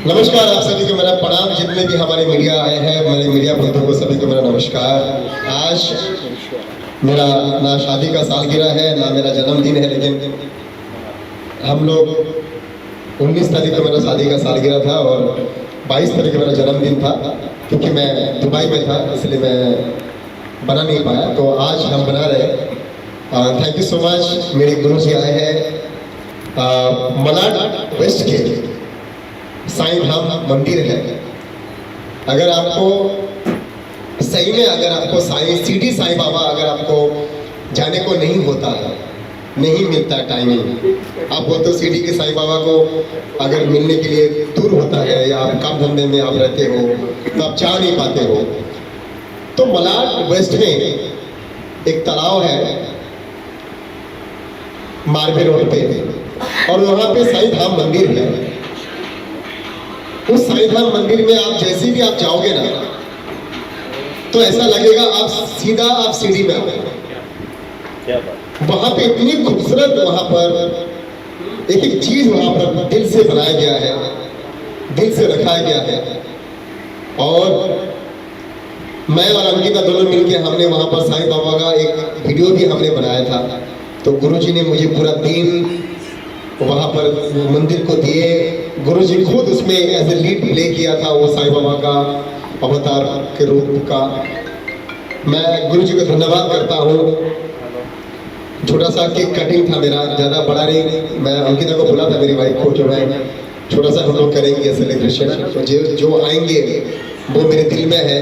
नमस्कार आप सभी को मेरा प्रणाम। जितने भी हमारे मीडिया आए हैं, मेरे मीडिया बंधुओं को सभी को मेरा नमस्कार। आज मेरा ना शादी का सालगिरह है ना मेरा जन्मदिन है, लेकिन हम लोग 19 तारीख को मेरा शादी का सालगिरह था और 22 तारीख को मेरा जन्मदिन था। क्योंकि मैं दुबई में था इसलिए मैं बना नहीं पाया, तो आज हम बना रहे। Thank you so much. मेरे गुरु जी आए हैं मलाड वेस्ट के साईं धाम मंदिर है। अगर आपको सही में अगर आपको शिरडी साईं बाबा अगर आपको जाने को नहीं होता है, नहीं मिलता टाइमिंग, आप बोलते हो शिरडी के साईं बाबा को अगर मिलने के लिए दूर होता है या आप काम धंधे में आप रहते हो तो आप जा नहीं पाते हो, तो मलाड वेस्ट में एक तालाब है मारवे रोड पे और वहाँ पे साईं धाम मंदिर है। उस साईं धाम मंदिर में आप जैसे भी आप जाओगे ना तो ऐसा लगेगा आप सीधा आप सीढ़ी में आओगे। वहां पे इतनी खूबसूरत, वहां पर एक एक चीज वहां पर दिल से बनाया गया है, दिल से रखा गया है। और मैं और अंकिता दोनों मिलके हमने वहां पर साईं बाबा का एक वीडियो भी हमने बनाया था। तो गुरुजी ने मुझे पूरा दिन वहां पर मंदिर को दिए। गुरुजी खुद उसमें एज ए लीड प्ले किया था, वो साईं बाबा का अवतार के रूप का। मैं गुरुजी को धन्यवाद करता हूँ। छोटा सा केक कटिंग था मेरा, ज़्यादा बड़ा नहीं। मैं अंकिता को बोला था मेरी वाइफ को, जो मैं छोटा सा हम लोग करेंगे सेलिब्रेशन। तो जो आएंगे वो मेरे दिल में है,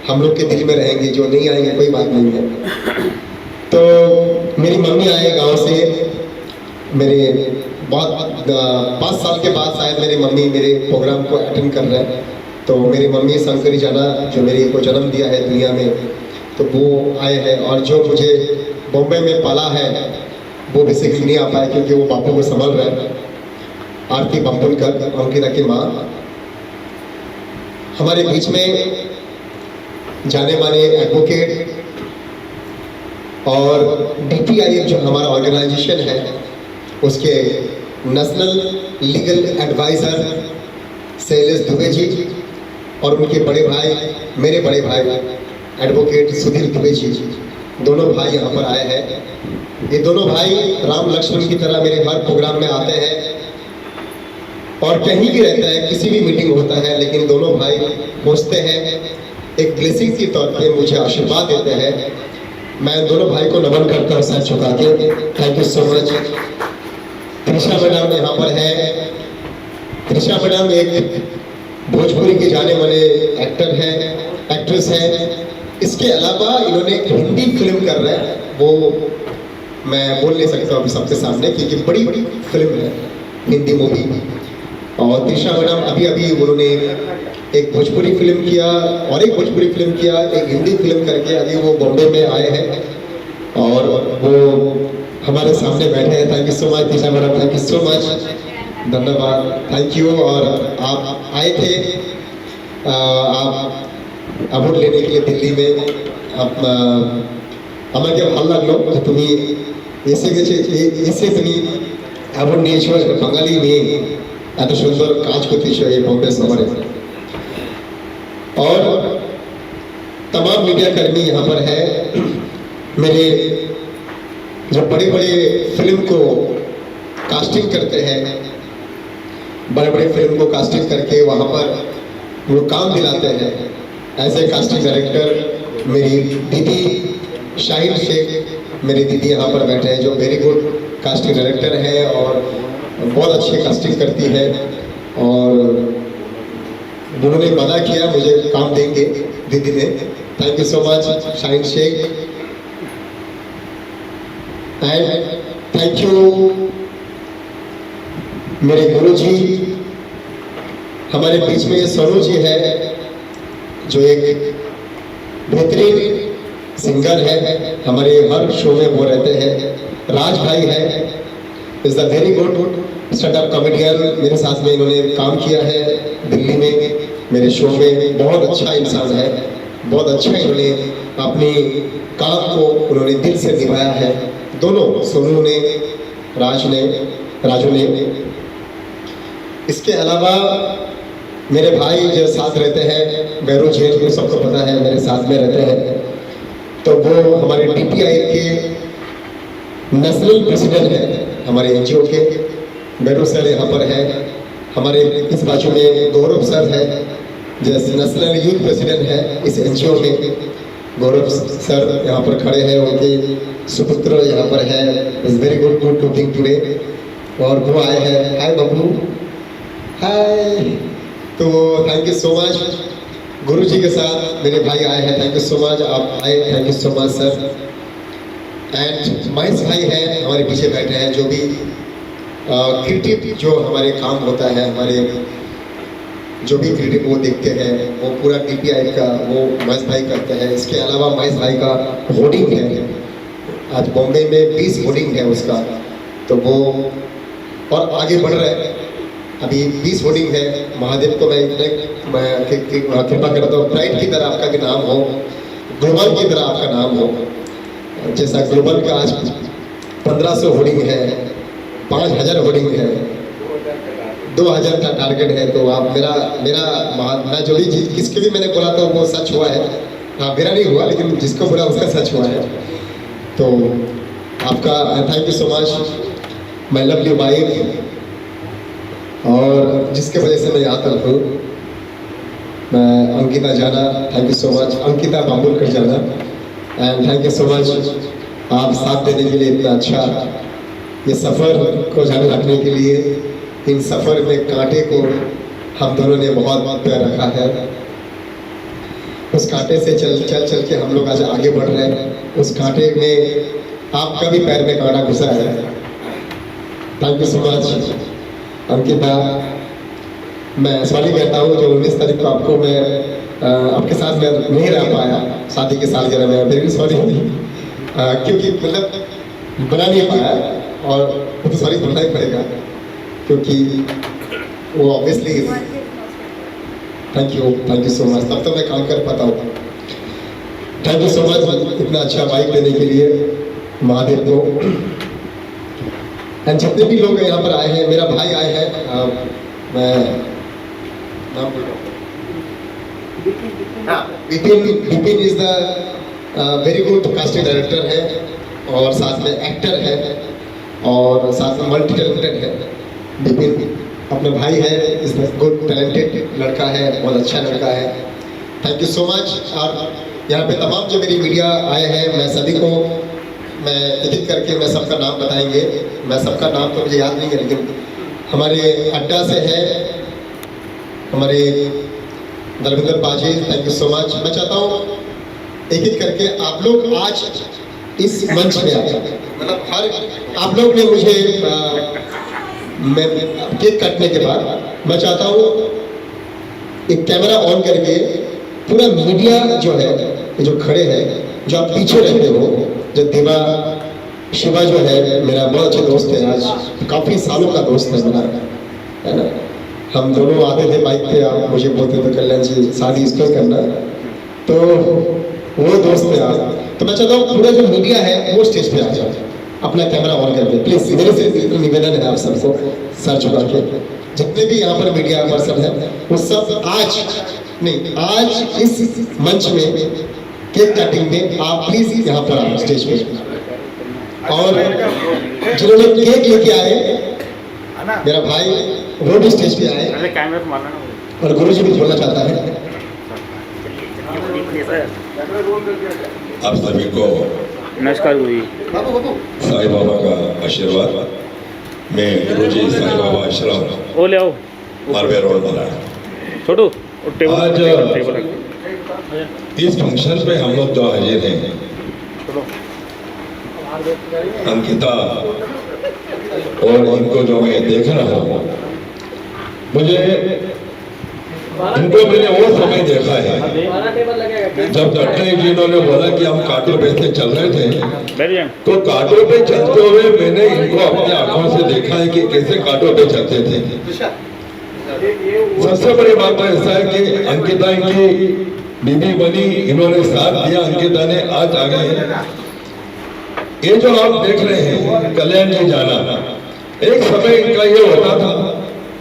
हम लोग के दिल में रहेंगे। जो नहीं आएंगे कोई बात नहीं है। तो मेरी मम्मी आए गाँव से, मेरे बहुत 5 साल के बाद शायद मेरी मम्मी मेरे प्रोग्राम को अटेंड कर रहे हैं। तो मेरी मम्मी शंकरी जाना जो मेरे को जन्म दिया है दुनिया में, तो वो आए हैं। और जो मुझे बॉम्बे में पाला है वो बेसिकली नहीं आ पाया क्योंकि वो बापू को संभाल रहे हैं। आरती बम्बुलकर, अंकिता की माँ, हमारे बीच में जाने माने एडवोकेट और DPIF जो हमारा ऑर्गेनाइजेशन है उसके national legal adviser Shailesh Dubey ji और उनके बड़े भाई, मेरे बड़े भाई एडवोकेट सुधीर दुबे जी, दोनों भाई यहाँ पर आए हैं। ये दोनों भाई राम लक्ष्मण की तरह मेरे हर प्रोग्राम में आते हैं और कहीं भी रहता है, किसी भी मीटिंग होता है, लेकिन दोनों भाई पहुँचते हैं, एक ब्लेसिंग के तौर पे मुझे आशीर्वाद देते हैं। मैं दोनों भाई को नमन करता हूँ सर झुका के। Thank you so much. Trisha madam यहाँ पर है। त्रिशा मैडम एक भोजपुरी के जाने माने एक्टर है, एक्ट्रेस है। इसके अलावा इन्होंने एक हिंदी फिल्म कर रहे हैं, वो मैं बोल नहीं सकता अभी सबके सामने क्योंकि बड़ी बड़ी फिल्म है, हिंदी मूवी। और त्रिशा मैडम अभी उन्होंने एक भोजपुरी फिल्म किया और एक भोजपुरी फिल्म किया, एक हिंदी फिल्म करके अभी वो बॉम्बे में आए हैं और वो हमारे सामने बैठे हैं। Thank you so much Trisha madam, thank you so much, धन्यवाद, थैंक यू। और आप आए थे, आप अवार्ड लेने के लिए दिल्ली में। আমাকে ভালো লাগলো যে তুমি এসে তুমি অ্যাওয়ার্ড নিয়েছো, বাঙালি মেয়ে এত সুন্দর কাজ করতেছো এই বম্বে শহরে। और तमाम मीडिया कर्मी यहाँ पर है। मेरे जो बड़े बड़े फिल्म को कास्टिंग करते हैं, बड़े बड़े फिल्म को कास्टिंग करके वहाँ पर वो काम दिलाते हैं, ऐसे कास्टिंग डायरेक्टर मेरी दीदी शाहिद शेख, मेरी दीदी यहाँ पर बैठे हैं जो वेरी गुड कास्टिंग डायरेक्टर है और बहुत अच्छी कास्टिंग करती है। और उन्होंने वादा किया मुझे काम देंगे दीदी ने। Thank you so much Shahid Sheikh. And thank you मेरे गुरु जी। हमारे बीच में सोनू जी है जो एक बेहतरीन सिंगर है, हमारे हर शो में वो रहते हैं। राज भाई है, is a very good stand up comedian, मेरे साथ में इन्होंने काम किया है दिल्ली में मेरे शो में। बहुत अच्छा इंसान है, बहुत अच्छा इन्होंने अपने काम को उन्होंने दिल से निभाया है। दोनों सोनू ने, राजू ने। इसके अलावा मेरे भाई जो साथ रहते हैं बैरू जेल को सबको पता है, मेरे साथ में रहते हैं। तो वो हमारे DPI के नेशनल प्रेसिडेंट है हमारे NGO के। बैरू सर यहाँ पर है, हमारे इस बाजू में गौरव सर है जो नेशनल यूथ प्रेसिडेंट है इस NGO में। गौरव सर यहाँ पर खड़े हैं, उनके सुपुत्र यहाँ पर है। Is very good looking today. और वो आए हैं, हाय बबलू, हाय। तो थैंक यू सो मच, गुरु जी के साथ मेरे भाई आए हैं, थैंक यू सो मच, आप आए, thank you so much sir. And Mahesh भाई हैं हमारे पीछे बैठे हैं, जो भी क्रिएटिव जो हमारे काम होता है, हमारे जो भी क्रिएटिव वो देखते हैं, वो पूरा DPI का वो महेश भाई करते हैं। इसके अलावा महेश भाई का होर्डिंग है, आज बॉम्बे में 20 होर्डिंग है उसका, तो वो और आगे बढ़ रहे हैं। अभी 20 होर्डिंग है। महादेव को मैं कृपा करता हूँ, प्राइड की तरह आपका भी नाम हो, ग्लोबल की तरह आपका नाम हो। जैसा ग्लोबल का आज 1500 होर्डिंग है, 5000 होर्डिंग है, 2000 का टारगेट है। तो आप मैं जो भी किसके भी मैंने बोला था वो सच हुआ है। हाँ, मेरा नहीं हुआ, लेकिन जिसको बोला उसका सच हुआ है। तो आपका थैंक यू सो मच, मैं लव यू वाइफ। और जिसके वजह से मैं यहाँ तक हूँ, मैं अंकिता जाना, thank you so much, Ankita Babulkar जाना, and thank you so much आप साथ देने के लिए, इतना अच्छा ये सफ़र को जाने रखने के लिए। इन सफ़र में कांटे को हम दोनों ने बहुत प्यार रखा है। उस कांटे से चल के हम लोग आज आगे बढ़ रहे हैं। उस कांटे में आपका भी पैर में कांटा घुसा है। Thank you so much Ankita. मैं सॉरी कहता हूँ जो 19 तारीख को आपको मैं आपके साथ मैं नहीं रह पाया शादी के सालगिरह में, फिर भी सॉरी, क्योंकि मतलब बना नहीं पाया, और वो तो सॉरी बोलना ही पड़ेगा क्योंकि वो obviously. Thank you so much, तब तो मैं काम कर पाता हूँ। थैंक यू सो मच इतना अच्छा बाइक देने के लिए महादेव को। एंड जितने भी लोग यहाँ पर आए हैं, मेरा भाई आए हैं, मैं नाम बोल रहा हूँ, Vipin is the very good casting director है और साथ में एक्टर है और साथ में मल्टी टैलेंटेड है। विपिन अपना भाई है, इज गुड टैलेंटेड लड़का है, बहुत अच्छा लड़का है। Thank you so much. और यहाँ पे तमाम जो मेरी मीडिया आए हैं, मैं सभी को मैं एडिट करके मैं सबका नाम बताएंगे। मैं सबका नाम तो मुझे याद नहीं है, लेकिन हमारे अड्डा से है हमारे दलविंदर बाजी, थैंक यू सो मच। मैं चाहता हूँ एक एक करके आप लोग आज इस मंच में आ जाए, मतलब हर आप लोग ने मुझे मैं केक काटने के बाद मैं चाहता हूँ एक कैमरा ऑन करके पूरा मीडिया जो है, जो खड़े हैं, जो आप पीछे रहते हो, जो देवा शिवा जो है मेरा बहुत अच्छा दोस्त है, आज काफ़ी सालों का दोस्त है मेरा, है ना। हम दोनों आते थे बाइक पे, आप मुझे बोलते थे कल्याण जी शादी इसको करना, तो वो दोस्त है आप। तो मैं चाहता हूँ पूरा जो मीडिया है वो स्टेज पे आ जाए, अपना कैमरा ऑन करके प्लीज। मेरे से निवेदन है आप सबको, सर झुका के, जितने भी यहाँ पर मीडिया पर्सन है वो सब आज इस मंच में केक कटिंग में आप प्लीज यहाँ पर आओ स्टेज पे। और जिन्होंने केक लेके आए मेरा भाई वो भी स्टेज पे आए, और गुरु जी भी बोलना चाहता है। आप सभी को नमस्कार गुरु जी। साईं बाबा का आशीर्वाद। मैं गुरु जी साईं बाबा आश्रम ओ ले आओ मारवे रोड बना। छोटू टेबल आज टेबल इस फंक्शन पे हम लोग जो हाजिर हैं, अंकिता और इनको जो मैं देख रहा हूँ, मुझे इनको मैंने वो समय देखा है जब डॉक्टर जी ने बोला कि हम कांटों पे से चल रहे थे, तो कांटों पे चलते हुए मैंने इनको अपनी आंखों से देखा है कि कैसे कांटों पे चलते थे। सबसे बड़ी बात तो ऐसा है कि अंकिता इनकी बीबी बनी, इन्होंने साथ दिया, अंकिता ने आज आ गए। ये जो आप देख रहे हैं कल्याण जी जाना, एक समय इनका ये होता था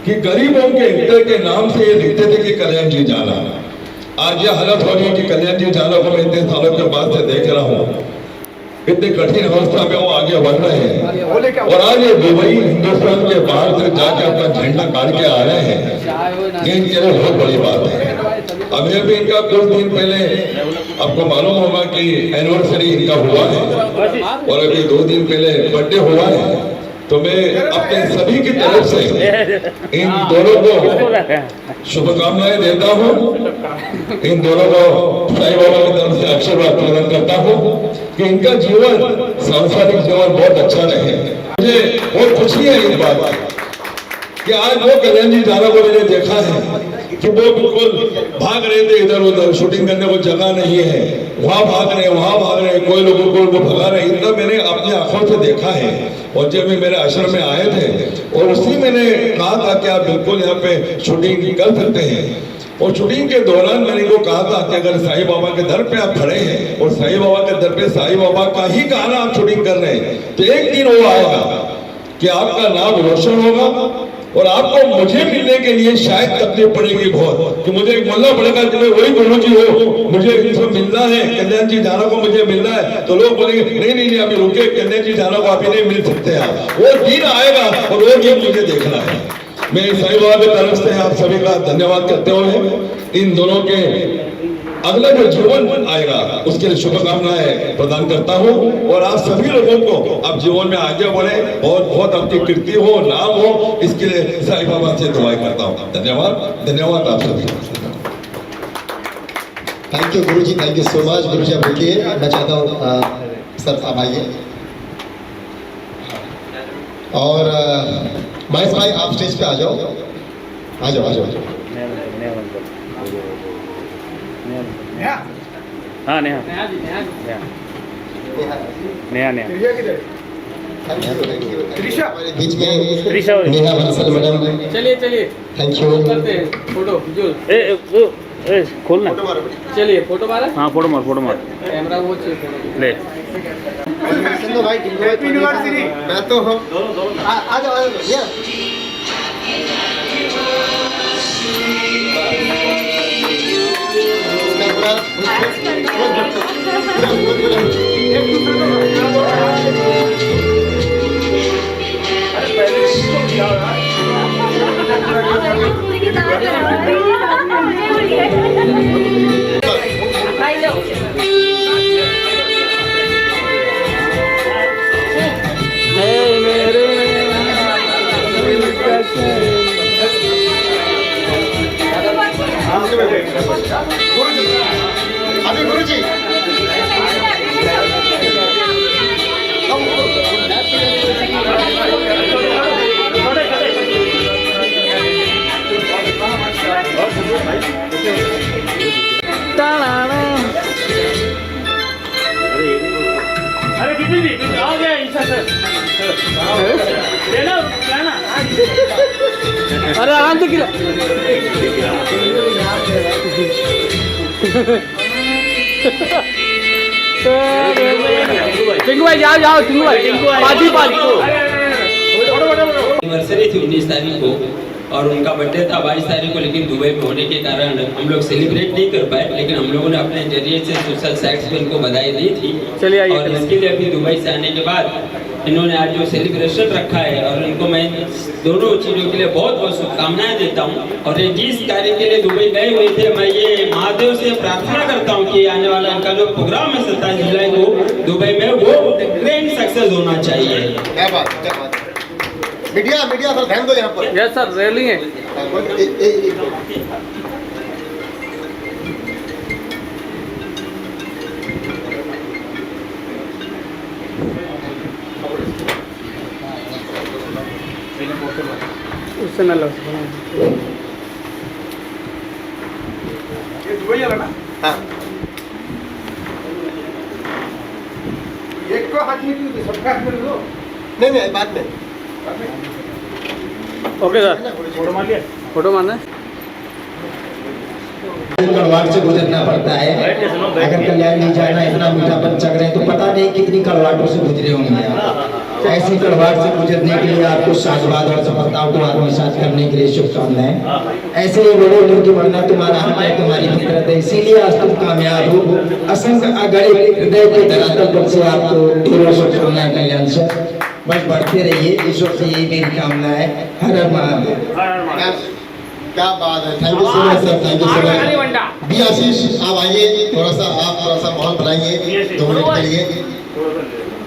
कि कि गरीबों के हित के नाम से ये लिखते थे कि कल्याण जी जाना। आज ये हालत हो रही है कि कल्याण जी जाना को मैं इतने सालों के बाद से देख रहा हूँ, इतनी कठिन अवस्था में वो आगे बढ़ रहे हैं। और आज ये दुबई हिंदुस्तान के बाहर से जाके अपना झंडा काट के आ रहे हैं, ये इनके लिए बहुत बड़ी बात है। अभी भी इनका कुछ दिन पहले आपको मालूम होगा कि एनिवर्सरी इनका हुआ है और अभी 2 दिन पहले बर्थडे हुआ है। तो मैं अपने सभी की तरफ से इन दोनों को शुभकामनाएं देता हूँ। इन दोनों को साईं बाबा की तरफ से आशीर्वाद प्रदान करता हूँ कि इनका जीवन, सांसारिक जीवन बहुत अच्छा रहे। मुझे बहुत खुशी है इस बात की कि आज वो कल्याण जी जाना को मैंने देखा है कि वो बिल्कुल भाग रहे थे इधर उधर, शूटिंग करने को जगह नहीं है, वहाँ भाग रहे, वहाँ भाग रहे, कोई लोगों को उनको भगा रहे। इतना मैंने अपनी आंखों से देखा है। और जब वे मेरे आश्रम में आए थे और उसी मैंने कहा था कि आप बिल्कुल यहाँ पे शूटिंग कर सकते हैं। और शूटिंग के दौरान मैंने इनको कहा था कि अगर साईं बाबा के दर पे आप खड़े हैं और साईं बाबा के दर पे साईं बाबा का ही गाना आप शूटिंग कर रहे हैं, तो एक दिन वो आएगा कि आपका नाम रोशन होगा और आपको मुझे मिलने के लिए शायद तकलीफ पड़ेगी बहुत, कि मुझे बोलना पड़ेगा कि मैं वही गुरु जी हो, मुझे इनसे मिलना है, कल्याण जी जाना को मुझे मिलना है। तो लोग बोलेंगे नहीं नहीं नहीं अभी रुके, कल्याण जी जाना को अभी नहीं मिल सकते आप। वो दिन आएगा और वो दिन मुझे देखना है। मैं साईं बाबा की तरफ से आप सभी का धन्यवाद करते हुए इन दोनों के अगला जो जीवन आएगा उसके लिए शुभकामनाएं प्रदान करता हूं। और आप सभी लोगों को आप जीवन में आगे बढ़े और बहुत आपकी कीर्ति हो, नाम हो, इसके लिए साईं बाबा से दुआएं करता हूं। धन्यवाद, धन्यवाद आप सभी। Thank you Guru ji, thank you so much. गुरु जी आप रुकिए, मैं चाहता हूँ सर आप आइए। और महेश भाई आप स्टेज पे आ जाओ, आ जाओ आ जाओ। हाँ नेहा नेहा नेहा बीच में नेहा बंसल मैडम, चलिए चलिए थैंक यू। करते हैं फोटो जो ए खोलना, चलिए फोटो मारा। हाँ फोटो मार कैमरा वो चाहिए ले। भाई यूनिवर्सिटी मैं तो हूँ, आ जाओ भैया। अभी गुरु जी अरे कितनी भी आ गया ईसा सर लेना लेना। अरे आराम से खिला। टिंकू भाई जाओ जाओ, टिंकू भाई पार्टी एनिवर्सरी थी 19 तारीख को और उनका बर्थडे था 22 तारीख को, लेकिन दुबई में होने के कारण हम लोग सेलिब्रेट नहीं कर पाए। लेकिन हम लोगों ने अपने जरिए से सोशल साइट्स पे उनको बधाई दी थी। चलिए आइए। और इसके लिए अभी दुबई से आने के बाद इन्होंने आज जो सेलिब्रेशन रखा है और इनको मैं दोनों चीज़ों के लिए बहुत बहुत शुभकामनाएं देता हूं। और ये जिस कार्य के लिए दुबई गए हुए थे, मैं ये महादेव से प्रार्थना करता हूं कि आने वाला इनका जो प्रोग्राम है 27 जुलाई को दुबई में, वो ग्रैंड सक्सेस होना चाहिए। क्या बात, क्या बात। मीडिया मीडिया सर ध्यान दो यहाँ पर। यस सर, रेलिंग है। उससे न लो। ये दुबई वाला ना? हाँ एक को हाथ में क्यों, सबका हाथ में लो। नहीं नहीं बाद में। ओके सर, फोटो मार लिया। फोटो मारना है। कड़वाहट से गुजरना पड़ता है। अगर कल्याण नहीं जाना इतना मीठापन चख रहे हैं तो पता नहीं कितनी कड़वाहटों से गुजरे होंगे आप। ऐसी कड़वाहट से गुजरने के लिए आपको साधुवाद और सफलताओं को आत्मसात करने के लिए शुभकामनाएं। ऐसे ही बड़े लोग की बढ़ना तुम्हारा हक है, तुम्हारी फितरत है, इसीलिए आज तुम कामयाब हो। असंख्य अगणित हृदय के धरातल पर से आपको ढेरों शुभकामनाएं कल्याण सर। बस बढ़ते रहिए, ईश्वर से यही मेरी कामना है। हर हर महादेव। क्या बात है, thank you so much sir, thank you so much. B Ashish आप आइए, थोड़ा सा माहौल बनाइए 2 मिनट के लिए।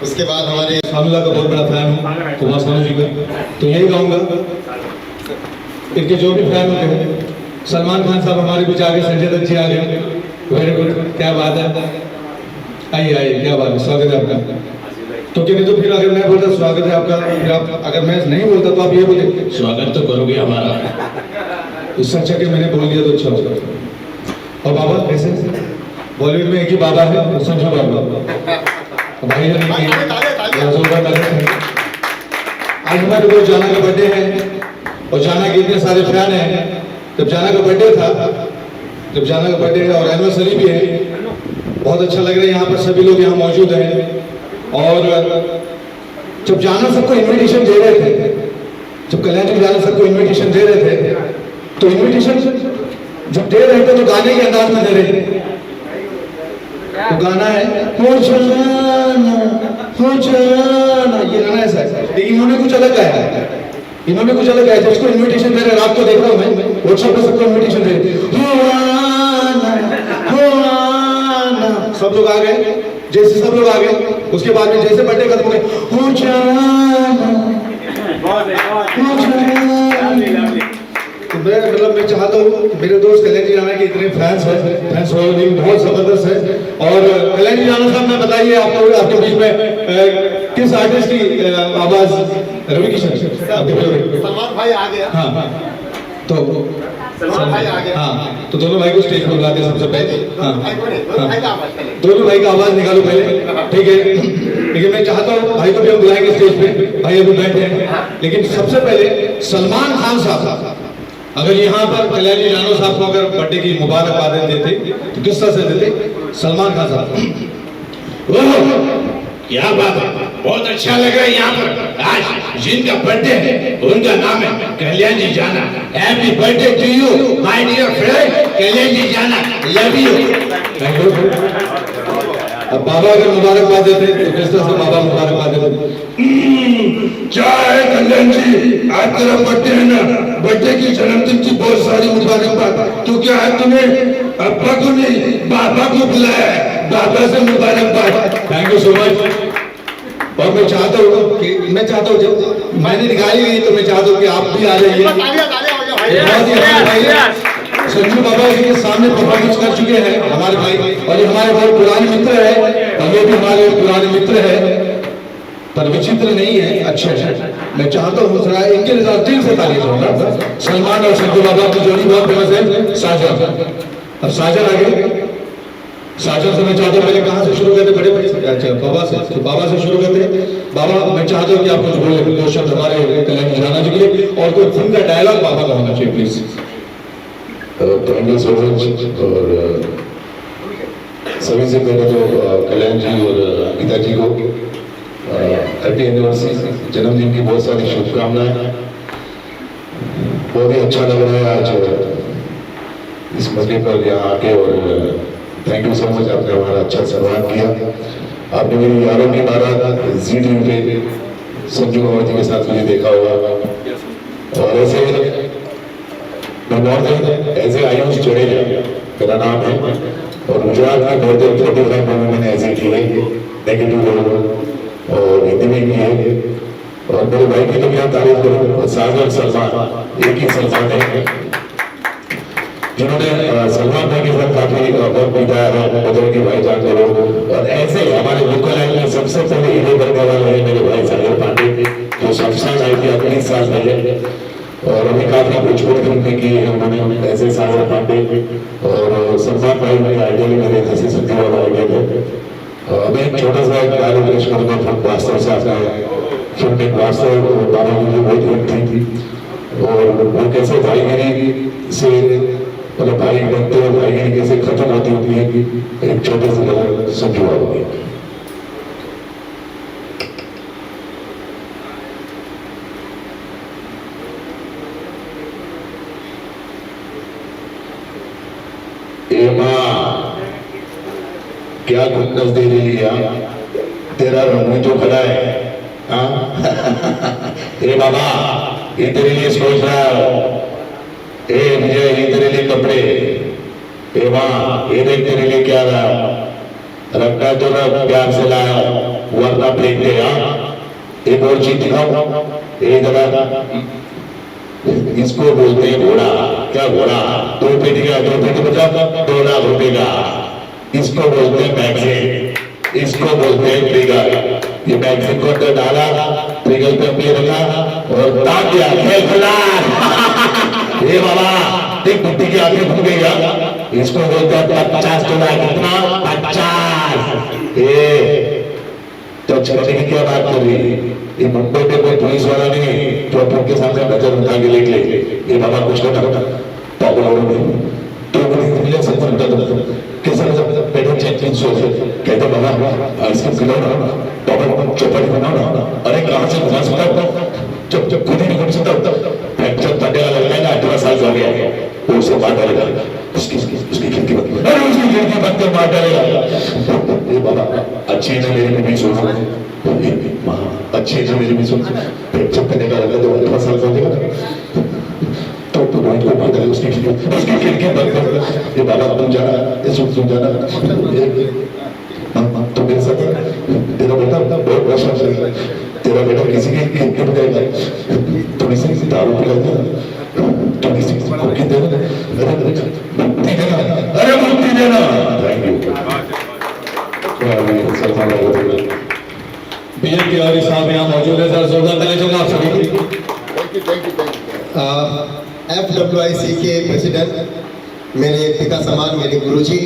उसके बाद हमारे शामिला का बहुत बड़ा फैन हूँ कुमार सानू जी का, तो यही कहूँगा इनके जो भी फैन होते हैं। सलमान खान साहब हमारे बीच आ गए, संजय दत्त जी आ गए, वेरी गुड, क्या बात है। आइए आइए, क्या बात है, स्वागत है आपका। तो नहीं तो फिर अगर मैं बोलता स्वागत है आपका, फिर आप अगर मैं नहीं बोलता तो आप ये बोले स्वागत तो करोगे हमारा। इससे अच्छा कि मैंने बोल दिया तो अच्छा होगा। और बाबा कैसे, बॉलीवुड में एक ही बाबा है, संजय बाबा भाई। आज हमारे को जाना का बर्थडे है और जाना के इतने सारे फैन हैं। जब जाना का बर्थडे था, जब जाना का बर्थडे है और एनिवर्सरी भी है, बहुत अच्छा लग रहा है। यहाँ पर सभी लोग यहाँ मौजूद हैं। और जब जाना सबको इनविटेशन दे रहे थे, जब कल्याण जी जाना सबको इनविटेशन दे रहे थे, तो इनविटेशन जब दे रहे थे तो गाने के अंदाज में दे रहे थे। तो गाना है हो जाना, ये गाना ऐसा है, लेकिन इन्होंने कुछ अलग गाया है। इन्होंने कुछ अलग गाया, जिसको इनविटेशन दे रहे, रात को देख रहा हूँ मैं व्हाट्सएप पे सबको इनविटेशन दे रहे, सब लोग आ गए। जैसे सब लोग आ गए, उसके बाद में जैसे बर्थडे खत्म हो गए, हो जाना। तो मैं चाहता हूँ मेरे दोस्त कल्याण जी राणा के इतने फैंस हैं, बहुत जबरदस्त है। और कल्याण जी राणा साहब, मैं बताइए आप लोग आपके बीच में किस आर्टिस्ट की आवाज, रवि किशन सलमान भाई आ गया। हाँ, तो सलमान भाई आ गया। हाँ, तो दोनों भाई को स्टेज पर बुलाते हैं सबसे पहले। दोनों भाई का आवाज निकालो पहले, ठीक है। लेकिन मैं चाहता हूँ भाई को भी हम बुलाएंगे स्टेज पे, भाई अभी बैठे हैं। लेकिन सबसे पहले सलमान खान साहब, अगर यहाँ पर कल्याण जी राणा साहब को अगर बर्थडे की मुबारकबाद देते तो किस तरह से देते? सलमान खान साहब, क्या बात है, बहुत अच्छा लग रहा है यहाँ पर। आज जिनका बर्थडे है उनका नाम है कल्याण जी जाना। Happy birthday to you my dear friend Kalyan ji जाना, लव यू। अब बाबा अगर मुबारकबाद देते तो किस तरह से बाबा मुबारकबाद देते? क्या है कल्याण जी, आज तेरा बर्थडे है ना, बर्थडे की जन्मदिन की बहुत सारी मुबारकबाद। तो क्या है, तुम्हें अब्बा को नहीं बाबा को बुलाया है, बाबा से मुबारकबाद। Thank you so much. और मैं चाहता हूँ जब मैंने निकाली गई तो मैं चाहता हूँ कि आप भी आ जाइए। बहुत ही अच्छे भाई संजू बाबा के सामने परफॉर्मेंस कर चुके हैं हमारे भाई, और ये हमारे बहुत पुराने मित्र है, और ये भी हमारे पुराने मित्र है, पर विचित्र नहीं है, अच्छे हैं। मैं चाहता हूँ जरा इनके लिए दिल से तारीफ करूंगा। सलमान और संजू बाबा की जोड़ी बहुत फेमस है, साजन। अब साजन आगे, साजन से मैं चाहता हूँ पहले कहाँ से शुरू करते? बड़े भाई से, अच्छा बाबा से, तो बाबा से शुरू करते। बाबा मैं चाहता हूँ कि आप कुछ बोले, दो शब्द हमारे कल्याण जी राणा जी के लिए, और कोई फिल्म का डायलॉग बाबा का होना चाहिए please. Thank you so much. और सभी से पहले तो कल्याण जी और गीता जी को हैप्पी एनिवर्सरी, जन्मदिन की बहुत सारी शुभकामनाएं। बहुत ही अच्छा लग रहा है आज इस मौके पर यहाँ आके, और थैंक यू सो मच, आपने हमारा अच्छा सम्मान किया। आपने मेरी यारों की बारात जी टीवी पे संजू बाबा जी के साथ मुझे देखा होगा। और ऐसे ऐसे आयुष जडेजा मेरा नाम है, और गुजरात में बहुत 45 मूवी मैंने ऐसे की है, नेगेटिव रोल और हिंदी में की है। और मेरे भाई की तो मैं तारीफ करूँ, सागर सलमान, एक ही सलमान है जिन्होंने सलमान भाई के साथ काफी वक्त बिताया है, बदल के भाई जान करो। और ऐसे हमारे लोकल लाइन में सबसे पहले हीरो करने वाले हैं मेरे भाई सागर पांडे, जो शमशान आई थी 30 साल पहले, और अभी काफी भोजपुरी फिल्में की है उन्होंने, ऐसे सागर पांडे। और सलमान भाई मेरे आइडियल मेरे जैसे सत्य वाला आइडियल है। मैं एक छोटा सा डायलॉग पेश करूंगा फिल्म वास्तव से। आपने फिल्म वास्तव बाबा की जो बहुत हिट थी, और वो कैसे भाईगिरी से और भाई बनते हो भाई कैसे खत्म होती होती है एक छोटे से समझो होगी। ए माँ क्या खुन्नस दे रही है तेरा रंग जो खड़ा है ए बाबा ये तेरे लिए सोच रहा है ए मुझे ये तेरे लिए कपड़े ए माँ ये देख तेरे लिए क्या रहा रखना तो रख प्यार से लाया वरना फेंक दे। एक और चीज दिखाओ ये जरा इसको बोलते हैं घोड़ा। क्या घोड़ा? 2 पेटी का 2 पेटी बचा 2 लाख रुपए का। इसको बोलते हैं मैगजीन, इसको बोलते हैं ट्रिगर। ये मैगजीन को अंदर डाला ट्रिगर पे अपने रखा और दाग दिया खेल खिलाड़। ये बाबा देख बुद्धि की आंखें खुल गई। इसको बोलते हैं 50 डॉलर। कितना? 50। ये तो छठे की क्या बात कर रही है? ये मुंबई में कोई पुलिस वाला नहीं जो अपन के सामने नजर उठा के लेके ये बाबा कुछ ना पागल हो गए तो मिले सब कैसा पेट्रोल चेंज सोच कहते बाबा आइसक्रीम खिलाओ ना पापा चौपाटी बनाओ ना। अरे कहाँ से बना सकता जब जब खुद ही नहीं कर सकता फ्रैक्चर तगड़ा लग गया 18 साल हो गया वो उसे मार डालेगा। उसकी खिड़की बंद अरे उसकी खिड़की बंद कर मार डालेगा। ये बाबा अच्छी ना मेरी भी सोच अच्छी ना मेरी भी सोच फ्रैक्चर करने का लगा 18 साल हो गया तो रोहित को मार डाले उसकी खिड़की बंद कर। ये बाबा तुम जाना ये सुन जाना तो मेरे साथ तेरा बेटा बहुत परेशान चल रहा है। तेरा बेटा किसी की खिड़की बजाएगा थोड़ी सी दारू पिलाएगा थोड़ी सी कुकी देना मुक्ति देना। अरे मुक्ति देना। थैंक यू पीएम तिवारी साहब यहाँ मौजूद है सर। जोरदार ताली चाहिए आप सभी। FWIC के प्रेसिडेंट मेरे पिता समान मेरे गुरुजी,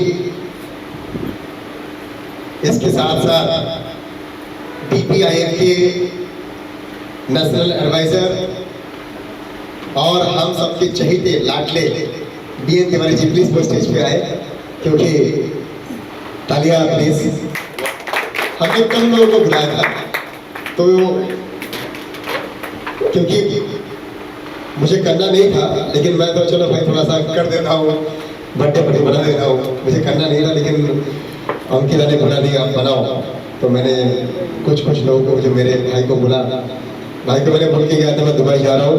इसके साथ साथ DPIF के नेशनल एडवाइजर और हम सबके चहेते लाडले BN तिवारी जी प्लीज वो स्टेज पे आए क्योंकि तालियां प्लीज। हमने कम लोगों को बुलाया था तो क्योंकि मुझे करना नहीं था लेकिन मैं तो चलो भाई थोड़ा सा कर देता हूँ बर्थडे पार्टी बना देता हूँ। मुझे करना नहीं था लेकिन अंकिता ने बुला दिया आप बनाओ तो मैंने कुछ लोगों को जो मेरे भाई को बुला। भाई को मैंने बोल के गया था मैं दुबई जा रहा हूँ।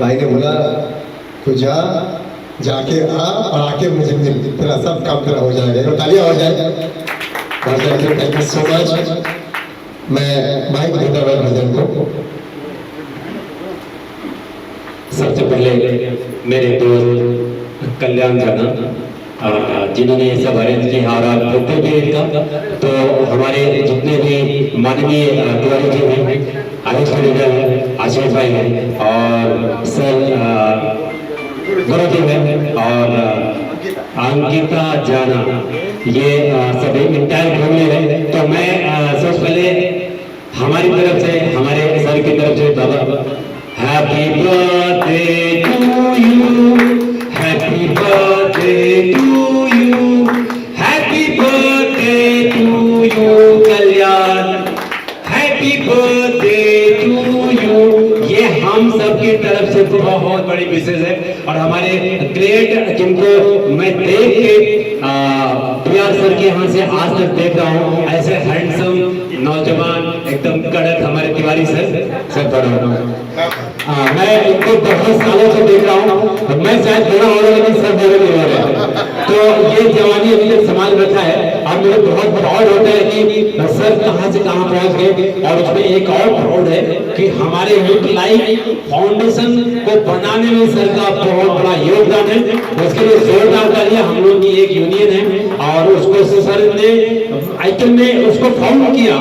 भाई ने बोला तू जाके आ और आके मुझे मिल तेरा सब काम तेरा हो जाएगा। तालियां हो जाए। Thank you so much. मैं भाई को देता हूँ प्रेसिडेंट को। सबसे पहले मेरे दोस्त कल्याण जाना जिन्होंने ये सब अरेंज किया और आप करते भी इनका तो हमारे जितने भी माननीय तिवारी जी हैं आयुष मैनेजर हैं आशीष भाई हैं और सर गुरुदेव हैं और अंकिता जाना ये सभी इंटायर फैमिली है। तो मैं सबसे पहले हमारी तरफ से हमारे सर की तरफ से बाबा Happy birthday to you, happy birthday to you, happy birthday to you, Kalyan, happy birthday to you। ये हम सब की तरफ से तो बहुत बड़ी विशेष है और हमारे ग्रेट जिनको मैं देख के PR सर के यहाँ से आज तक देख रहा हूँ ऐसे हैंडसम नौजवान एकदम कड़क हमारे तिवारी सर मैं इनको बहुत सालों से देख रहा हूँ। मैं शायद बड़ा हो रहा लेकिन सब बड़े नहीं हो रहे तो ये जवानी अभी तक संभाल रखा है। अब मुझे बहुत प्राउड होता है कि सर कहाँ से कहाँ पहुँच गए और उसमें एक और प्राउड है कि हमारे लुक लाइक फाउंडेशन को बनाने में सर का बहुत बड़ा योगदान है। उसके लिए जोरदार तालियां। हम लोग की एक यूनियन है और उसको सर ने आइकन में उसको फाउंड किया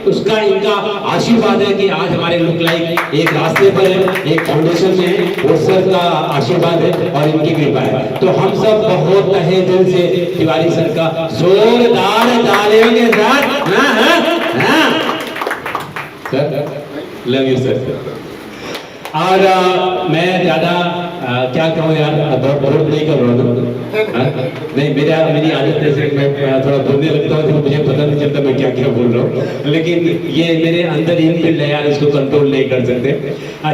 उसका इनका आशीर्वाद है कि आज हमारे लुक लाइक एक रास्ते पर है एक फाउंडेशन में है। वो सर का आशीर्वाद है और इनकी कृपा है। तो हम सब बहुत तहे दिल से तिवारी सर का जोरदार तालियों के साथ सर लव यू सर। और मैं ज्यादा क्या कहूँ यार, बहुत बहुत नहीं कर रहा हूँ। नहीं, मेरी आदत है, मैं थोड़ा बोलने लगता हूँ तो मुझे पता नहीं चलता मैं क्या क्या बोल रहा हूँ, लेकिन ये मेरे अंदर इनबिल्ट है यार, इसको कंट्रोल नहीं कर सकते।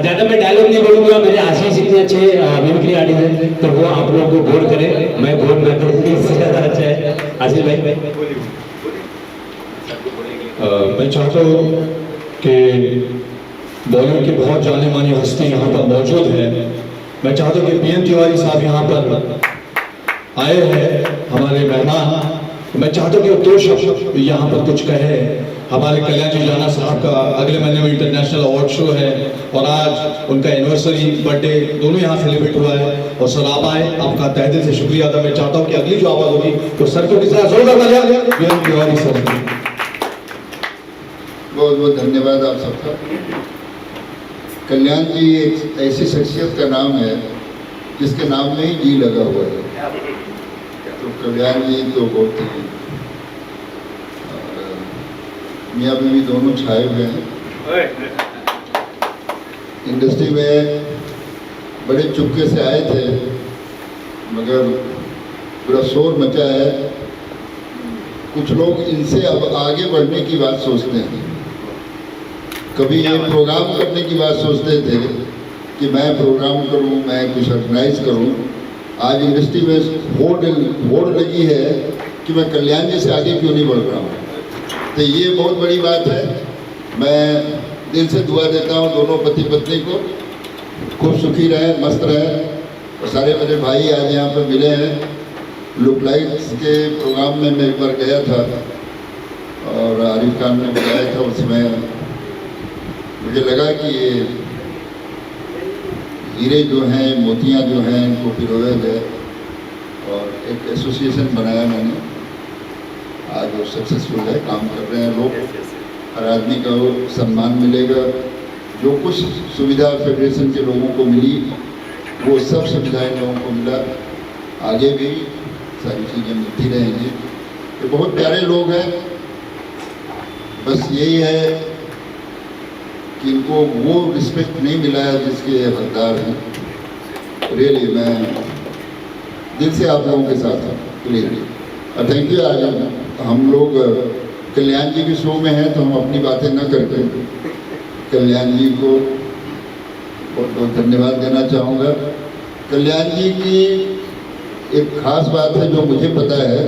ज़्यादा मैं डायलॉग नहीं बोलूँगा, मेरे आशीष इतने अच्छे मिमिक्री आर्टिस्ट हैं तो वो आप लोगों को बोर करे, मैं बोर ना करूँ, इससे ज़्यादा अच्छा है। आशीष भाई, मैं चाहता हूँ कि बॉलीवुड की बहुत जाने मानी हस्ती यहाँ पर मौजूद है। मैं चाहता हूँ कि पीएम तिवारी साहब यहाँ पर आए हैं हमारे मेहमान। मैं चाहता हूँ कि वो दो शब्द यहाँ पर कुछ कहे। हमारे कल्याण जी जाना साहब का अगले महीने में इंटरनेशनल अवार्ड शो है और आज उनका एनिवर्सरी बर्थडे दोनों यहाँ सेलिब्रेट हुआ है और सर आप आए, आपका तहे दिल से शुक्रिया अदा। मैं चाहता हूँ कि अगली जो आवाज़ होगी तो सर को किसी जोरदार पीएम तिवारी सर। बहुत बहुत धन्यवाद आप सबका। कल्याण जी एक ऐसी शख्सियत का नाम है जिसके नाम में ही जी लगा हुआ है, तो कल्याण जी तो बहुत ही मियाँ बीवी दोनों छाए हुए हैं। इंडस्ट्री में बड़े चुपके से आए थे मगर बड़ा शोर मचा है। कुछ लोग इनसे अब आगे बढ़ने की बात सोचते हैं। कभी ये प्रोग्राम करने की बात सोचते थे कि मैं प्रोग्राम करूं, मैं कुछ ऑर्गेनाइज करूं। आज इंडस्ट्री में होड़ लगी है कि मैं कल्याण जी से आगे क्यों नहीं बढ़ रहा हूं, तो ये बहुत बड़ी बात है। मैं दिल से दुआ देता हूं दोनों पति पत्नी को, खूब सुखी रहे, मस्त रहे। और सारे मेरे भाई आज यहाँ पर मिले हैं। लुक लाइट्स के प्रोग्राम में मैं एक बार गया था और आरिफ खान ने बुलाया था, उसमें मुझे लगा कि ये हीरे जो हैं, मोतियाँ जो हैं, इनको पिरोया जाए और एक एसोसिएशन बनाया मैंने। आज वो सक्सेसफुल है, काम कर रहे हैं लोग। हर आदमी का वो सम्मान मिलेगा। जो कुछ सुविधा फेडरेशन के लोगों को मिली वो सब सुविधाएं लोगों को मिला, आगे भी सारी चीज़ें मिलती रहेंगी। ये बहुत प्यारे लोग हैं। बस यही है कि इनको वो रिस्पेक्ट नहीं मिला है जिसके हकदार हैं। रियली मैं दिल से आप लोगों के साथ हूँ, क्लियरली। और थैंक यू। आज हम लोग कल्याण जी के शो में हैं तो हम अपनी बातें न करके कल्याण जी को बहुत बहुत धन्यवाद देना चाहूँगा। कल्याण जी की एक खास बात है जो मुझे पता है,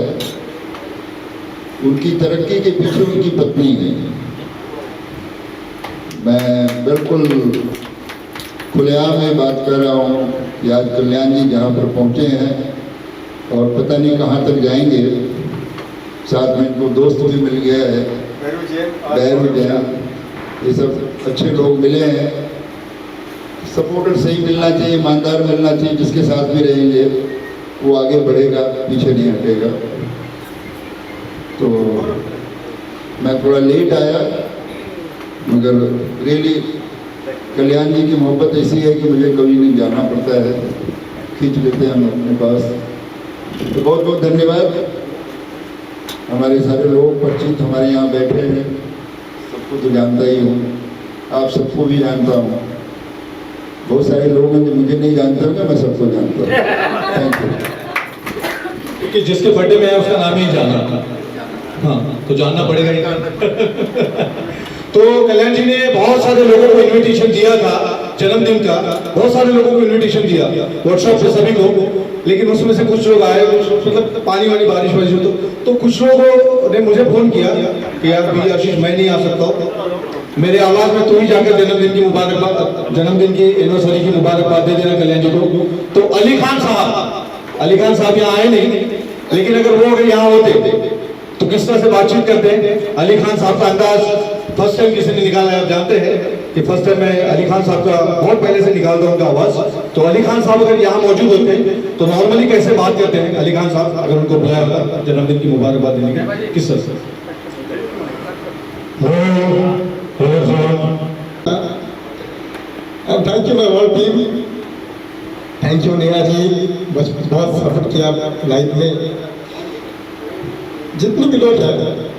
उनकी तरक्की के पीछे उनकी पत्नी है। मैं बिल्कुल खुलेआम में बात कर रहा हूँ कि आज कल्याण जी जहाँ पर पहुँचे हैं और पता नहीं कहाँ तक जाएंगे। साथ में इनको दोस्त भी मिल गया है, बैरू जैन, ये सब अच्छे लोग मिले हैं। सपोर्टर सही मिलना चाहिए, ईमानदार मिलना चाहिए, जिसके साथ भी रहेंगे वो आगे बढ़ेगा, पीछे नहीं हटेगा। तो मैं थोड़ा लेट आया मगर रियली कल्याण जी की मोहब्बत ऐसी है कि मुझे कभी नहीं जाना पड़ता है, खींच लेते हैं हम अपने पास। तो बहुत बहुत धन्यवाद। हमारे सारे लोग परिचित हमारे यहाँ बैठे हैं, सबको तो जानता ही हूँ, आप सबको भी जानता हूँ। बहुत सारे लोग हैं जो मुझे नहीं जानते होंगे, मैं सबको जानता हूँ। Thank you. कि जिसके बर्थडे में है उसका नाम ही जाना, हाँ तो जानना पड़ेगा ही। तो कल्याण जी ने बहुत सारे लोगों को इनविटेशन दिया था जन्मदिन का, बहुत सारे लोगों को इनविटेशन दिया वर्कशॉप से सभी को, लेकिन उसमें से कुछ लोग आए, मतलब पानी वाली बारिश हो तो कुछ लोगों ने मुझे फोन किया कि यार भैया आशीष मैं नहीं आ सकता हूँ, मेरे आवाज में तू ही जाकर जन्मदिन की मुबारकबाद, जन्मदिन की एनिवर्सरी की मुबारकबाद दे देना कल्याण जी को। तो अली खान साहब यहाँ आए नहीं, लेकिन अगर यहाँ होते तो किस तरह से बातचीत करते हैं। अली खान साहब का अंदाज फर्स्ट टाइम किसी ने निकाला है, आप जानते हैं कि फर्स्ट टाइम मैं अली खान साहब का बहुत पहले से निकालता हूँ उनका आवाज। तो अली खान साहब अगर यहाँ मौजूद होते हैं तो नॉर्मली कैसे बात करते हैं अली खान साहब, अगर उनको बुलाया होता जन्मदिन की मुबारकबाद देने के, किस तरह से? Thank you my whole team, thank you Neha ji, बहुत सपोर्ट किया लाइफ में। जितने भी लोग हैं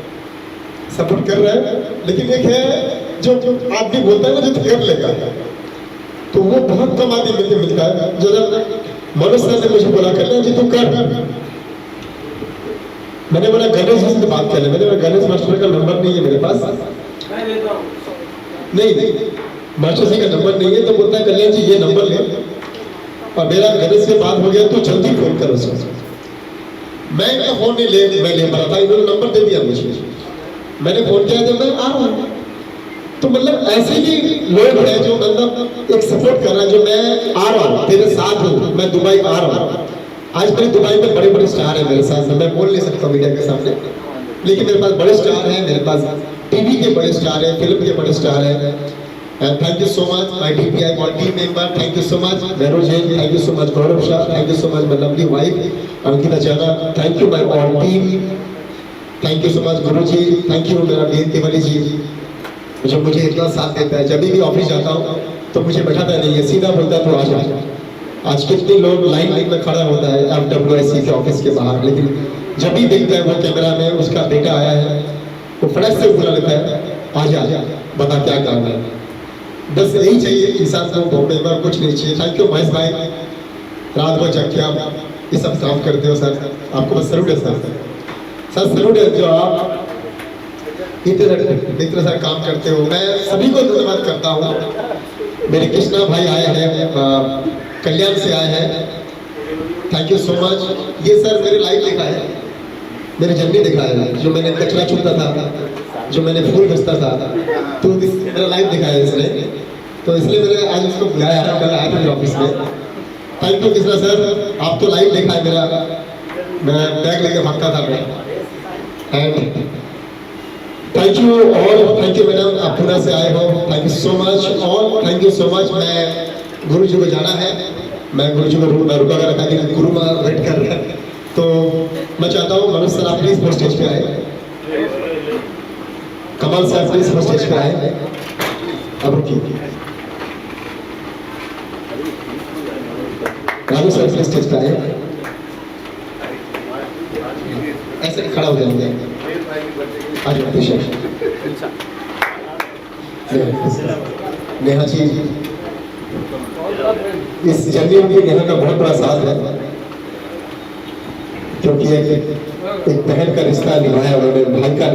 सपोर्ट कर रहे हैं, लेकिन एक है जो आदमी बोलता है ना जो कर लेगा, तो वो बहुत कम आदमी मिलता है। जरा मनोज सर ने मुझे बोला कल्याण जी तू कर, मैंने बोला गणेश जी से बात कर ले। मैंने बोला गणेश मास्टर का नंबर नहीं है मेरे पास, नहीं मास्टर जी का नंबर नहीं है। तो बोलता है कल्याण जी ये नंबर ले, और मेरा गणेश से बात हो गया तो जल्दी फोन करो उसको। मैं इनका फोन नहीं ले, मैं ले पा था, इन्होंने नंबर दे दिया मुझे। मैंने फोन किया जब मैं आ रहा हूँ, तो मतलब ऐसे ही लोग हैं जो मतलब एक सपोर्ट कर रहा है, जो मैं आ रहा हूँ तेरे साथ हूँ, मैं दुबई आ रहा हूँ। आज मेरे दुबई में बड़े बड़े स्टार हैं मेरे साथ, मैं बोल नहीं सकता मीडिया के सामने, लेकिन मेरे पास बड़े स्टार हैं, मेरे पास टीवी के बड़े स्टार हैं, फिल्म के बड़े स्टार हैं। And thank you so much, my DPI team member. Thank you so much, Venu Jain. Thank you so much, Gaurav Shah. Thank you so much, my lovely wife, Ankita Jana. Thank you, my all team. Thank you so much, Guru ji. Thank you, मेरा B N Tiwari ji, जो मुझे इतना साथ देता है। जब भी office जाता हूँ तो मुझे बैठाता नहीं है, सीधा बोलता है तो आ जा। आज कितने लोग लाइन में खड़ा होता है FWIC के ऑफिस के बाहर, लेकिन जब भी देखता है वो कैमरा में उसका बेटा आया है, वो फटक से बुला लेता है, आ जा बता क्या काम है। बस यही चाहिए इंसान को, बॉम्बे में कुछ नहीं चाहिए। थैंक यू महेश भाई, रात भर जग के आप ये सब काम करते हो सर, आपको बस सैल्यूट है सर सैल्यूट है जो आप इतने सारे काम करते हो। मैं सभी को धन्यवाद करता हूँ। मेरे कृष्णा भाई आए हैं, कल्याण से आए हैं, थैंक यू सो मच। ये सर मेरे लाइव लिखा है, मेरे जर्नी दिखा है, जो मैंने कचरा चुनता था, जो मैंने फूल बेचता था, तो मेरा लाइव दिखाया है इसने, तो इसलिए मैंने आज उसको बुलाया है, कल आया था मेरे ऑफिस में। थैंक यू कृष्णा सर, आप तो लाइव देखा है मेरा, मैं बैग लेके भागता था मैं। And thank you all, thank you madam, आप पुणे से आए हो, thank you so much all, thank you so much. मैं गुरु जी को जाना है, मैं गुरु जी को रुका कर रखा कि गुरु माँ वेट कर रहे हैं, तो मैं चाहता हूँ मनोज सर आप प्लीज वो स्टेज पे आए, कमल सर प्लीज वो स्टेज पे आए। अब रुकिए, राजू सर प्लीज स्टेज पे आए, ऐसे खड़ा हो जाएंगे। आज नेहा जी, इस जर्नी में नेहा का बहुत बड़ा साथ है, क्योंकि एक बहन का रिश्ता निभाया उन्होंने, भाई का,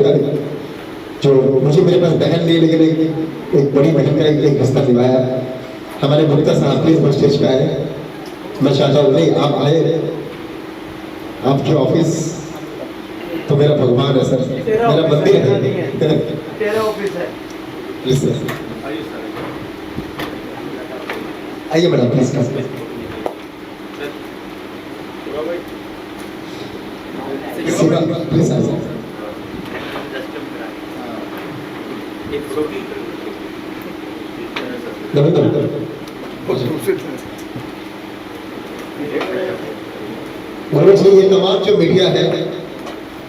जो मुझे मेरे पास बहन नहीं लेकिन एक बड़ी बहन का एक रिश्ता निभाया। हमारे गुप्ता साहब प्लीज वो स्टेज पे आए। मैं चाहता हूँ, नहीं आप आए, आपके ऑफिस तो मेरा भगवान है सर, मेरा मंदिर है, तेरा ऑफिस है। प्लीज सर आइए मैडम प्लीज। प्लीज आइए। मनोज जी, ये तमाम जो मीडिया है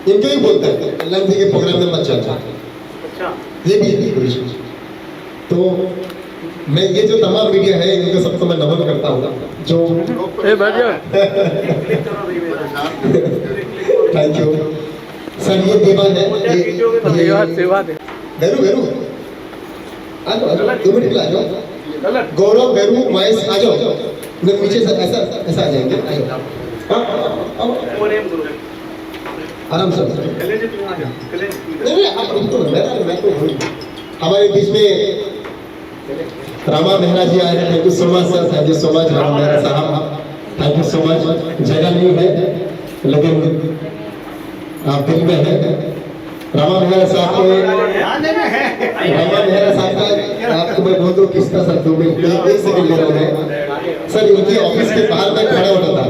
इनको ही बोलते हैं कल्याण जी के प्रोग्राम में मत जाता, ये भी है। तो मैं ये जो तमाम मीडिया है इनको सबको मैं नमन करता हूँ, जो थैंक यू सर। ये देवा है, वेरू आ जाओ, 2 मिनट आ जाओ। गौरव, वेरू, महेश आ जाओ, नीचे से ऐसा आ जाएंगे, आ जाओ आराम से। नहीं आप मैं तो हमारे बीच में रामा मेहरा जी आए हैं, thank you so much sir, thank you so much Rama Mehra साहब, थैंक यू सो मच। जगह नहीं है लेकिन आप दिल में है। रामा मेहरा साहब को, रामा मेहरा साहब का आपको मैं बोल दूं किस तरह सर, 2 मिनट 1 सेकंड ले रहा हूँ सर। इनकी ऑफिस के बाहर में खड़ा होता था,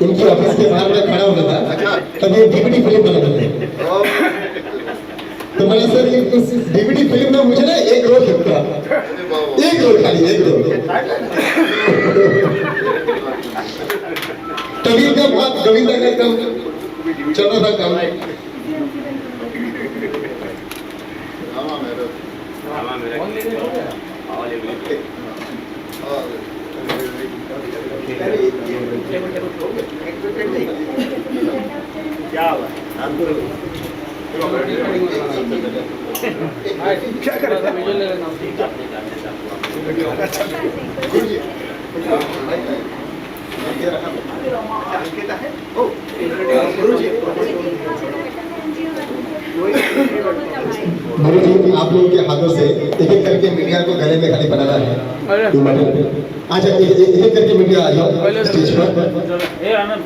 इनकी ऑफिस के बाहर में खड़ा होता था, तब ये डीवीडी फिल्म बनाते थे। तो मैंने सर इस डीवीडी फिल्म में मुझे ना 1 रोल लगता, 1 रोल खाली 1 रोल। तभी का बात गोविंदा का काम चल रहा था, काम क्या करें? गुरु जी आप लोगों के हाथों से एक एक करके मीडिया को गले में खाली बनाना है। अच्छा एक एक करके मीडिया आ जाओ स्टेज पर। ए आनंद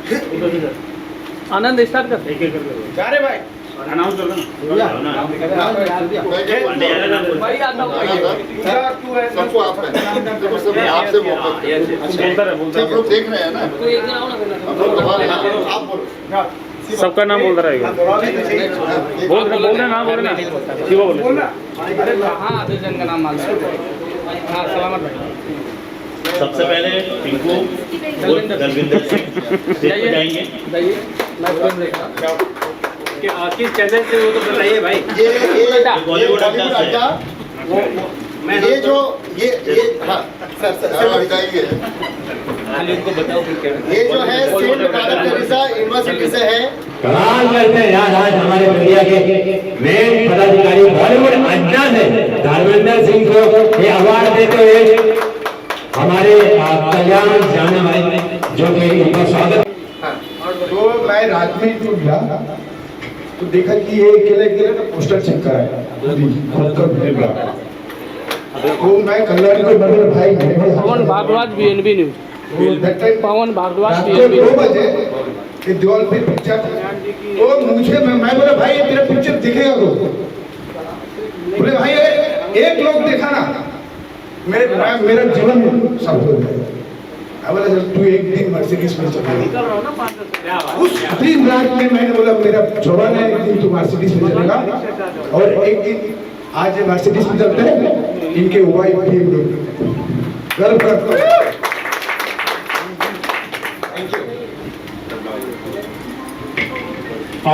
आनंद स्टार्ट कर। एक एक करके जा रे भाई अनाउंस कर देना भाई आता हूँ तू है सबको आप है आपसे मोहब्बत बोलता रहे सब लोग देख रहे हैं ना तो एक दिन आओ ना फिर। हम लोग दबा रहे हैं आप बोलो सबका नाम बोलता रहेगा बोल रहे नाम बोल रहे ना शिवा बोल अरे हाँ आधे जन का नाम मालूम है। हाँ सलामत भाई। सबसे पहले टिंकू दलविंदर सिंह जाएंगे। जाइए मैं फिल्म देखा किस चैनल से वो तो बताइए भाई। ये बॉलीवुड अड्डा ये जो ये हाँ सर बताइए खाली उनको बताओ फिर क्या ये जो है सेंट मदर टेरेसा यूनिवर्सिटी से है। कमाल करते हैं यार। आज हमारे मीडिया के मेन पदाधिकारी बॉलीवुड अड्डा से धर्मेंद्र सिंह को ये अवार्ड देते हुए हमारे कल्याण जाना भाई जो कि इनका स्वागत। तो मैं रात में इनको मिला तो देखा कि ये अकेले अकेले ना पोस्टर चेक करा है खुद का भेज रहा। तो मैं कल्याण को बोला भाई पवन भारद्वाज बीएनबी न्यूज। पवन भारद्वाज रात को 2 बजे कि दीवार पे पिक्चर तो मुझे मैं बोला भाई ये तेरा पिक्चर दिखेगा तो बोले भाई एक लोग देखा ना मेरा जीवन सब हो जाएगा। मैं बोला चल तू एक दिन मर्सिडीज में चलेगा। उस दिन रात में मैंने बोला मेरा जवान है एक दिन तू मर्सिडीज में चलेगा और एक दिन आज मर्सिडीज में चलते हैं इनके वाइफ भी गर्व करते हैं।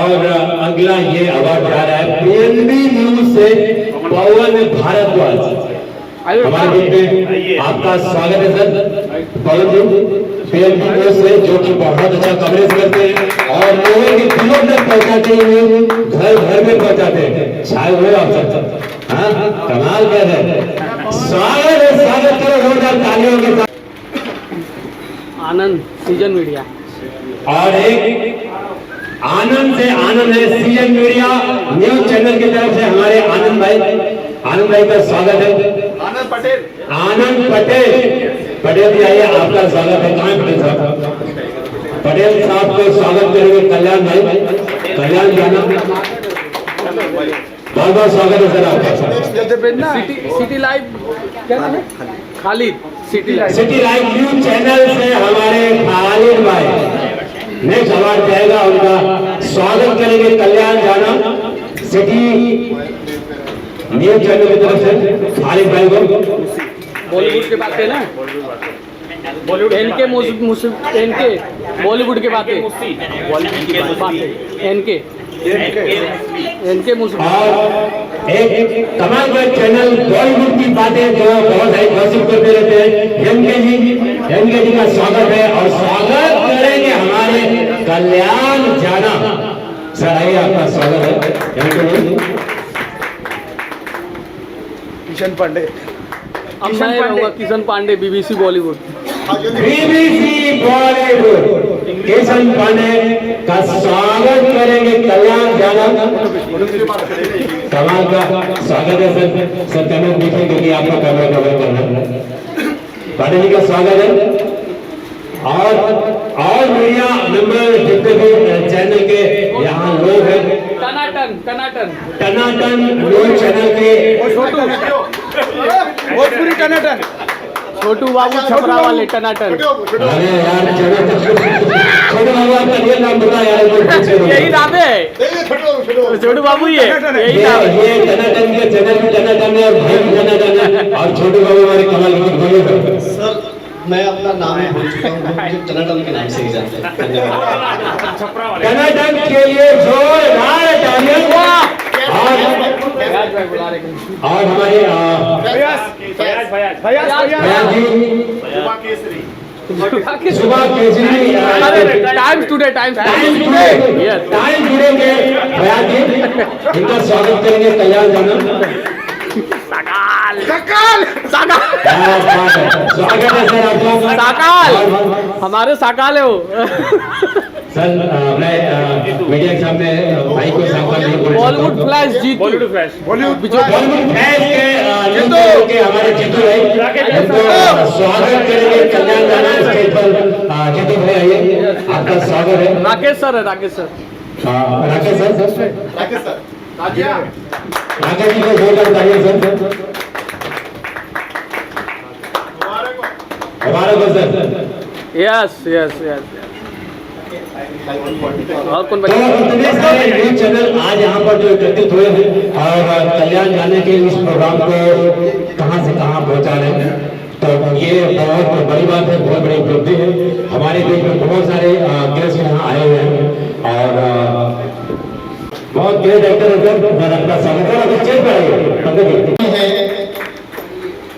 और अगला ये अवार्ड जा रहा है पीएनबी न्यूज से पवन भारद्वाज। हमारे ग्रुप में आपका स्वागत है सर। पवन जी पीएनबी न्यूज से जो कि बहुत अच्छा कवरेज करते हैं और लोगों के दिलों तक पहुंचाते हैं घर घर में पहुंचाते हैं। छाए हुए आप सब हाँ कमाल कर रहे हैं। स्वागत करो जोरदार तालियों के साथ। आनंद सीजन मीडिया और एक आनंद से आनंद है सीएम मीडिया न्यूज चैनल की तरफ से हमारे आनंद भाई का स्वागत है। आनंद पटेल जी आइए आपका स्वागत है। कहाँ पटेल साहब? पटेल साहब को स्वागत करेंगे कल्याण भाई। कल्याण जाना बहुत बहुत स्वागत है सर आपका। सिटी लाइव क्या नाम है? Khalid city live news channel से हमारे खालिद भाई नेक्स्ट अवार्ड जाएगा। उनका स्वागत करेंगे कल्याण जाना सिटी न्यूज चैनल की तरफ से खालिद भाई को। बॉलीवुड के बातें ना बॉलीवुड एनके बॉलीवुड के बातें एनके और एक कमाल का चैनल बॉलीवुड की बातें जो बहुत सारी गॉसिप करते रहते हैं एनके जी का स्वागत है। और स्वागत करेंगे हमारे कल्याण जाना सर। आइए आपका स्वागत है एनके जी। किशन पांडे अब मैं रहूंगा किशन पांडे बीबीसी बॉलीवुड। किशन पांडे का स्वागत करेंगे कल्याण जाना। कमाल का स्वागत है सर। सर कैमरा देखिए क्योंकि आपका कैमरा कवर करना है। पांडे जी का स्वागत है। और मीडिया मेंबर जितने भी चैनल के यहाँ लोग हैं टनाटन न्यूज चैनल के भोजपुरी टनाटन छोटू बाबू छपरा वाले टनाटन। अरे यार छोटू बाबू आपका ये नाम बता यार। यही नाम है छोटू बाबू ही है यही नाम है। ये टनाटन के चैनल भी टनाटन है और भाई भी टनाटन है और छोटू बाबू हमारे कमाल के बोलिए सर मैं अपना नाम ही भूल चुका हूँ मुझे टनाटन के नाम से ही जानते हैं। टनाटन के लिए जोरदार तालियां। और हमारे सुबह केसरी टाइम्स टुडे के बयान जी इनका स्वागत करेंगे कल्याण जाना। सकाल स्वागत है सर आपका। साकाल हमारे साकाल है वो। सर मैं मीडिया के सामने भाई को साकाल नहीं बोल सकता। Bollywood flash Jeetu, Bollywood flash, Bollywood Bollywood flash के हमारे जीतू भाई इनको स्वागत करेंगे कल्याण जाना स्टेज पर। जीतू भाई आइए, आपका स्वागत है। राकेश सर है, Rakesh sir. Rakesh sir, Rakesh sir, Rakesh ji को जोरदार तालियां सर। हमारा सर यस यस यस। और कौन तो इतने सारे न्यूज चैनल आज यहाँ पर जो एकत्रित हुए हैं और कल्याण जाने के इस प्रोग्राम को कहाँ से कहाँ पहुँचा रहे हैं, तो ये बहुत बड़ी बात है, बहुत बड़ी उपलब्धि है। हमारे देश में बहुत सारे गेस्ट यहाँ आए हुए हैं और बहुत ग्रेट एक्टर है। आपका स्वागत है।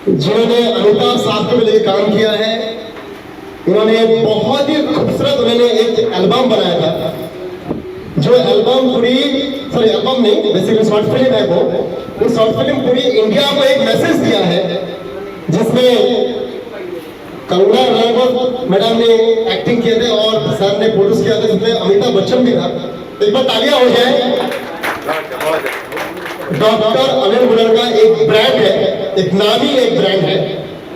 जिन्होंने अमिताभ साहब को लेकर काम किया है, उन्होंने बहुत ही खूबसूरत उन्होंने एक एल्बम बनाया था, जो एल्बम पूरी एल्बम नहीं बेसिकली शॉर्ट फिल्म है वो शॉर्ट फिल्म पूरी इंडिया को एक मैसेज दिया है, जिसमें कंगना रनौत मैडम ने एक्टिंग किए थे और सर ने प्रोड्यूस किया था, जिसमें अमिताभ बच्चन भी था। एक बार तालियां हो जाए। डॉक्टर अनिल गुलर का एक ब्रांड है, एक नामी एक ब्रांड है।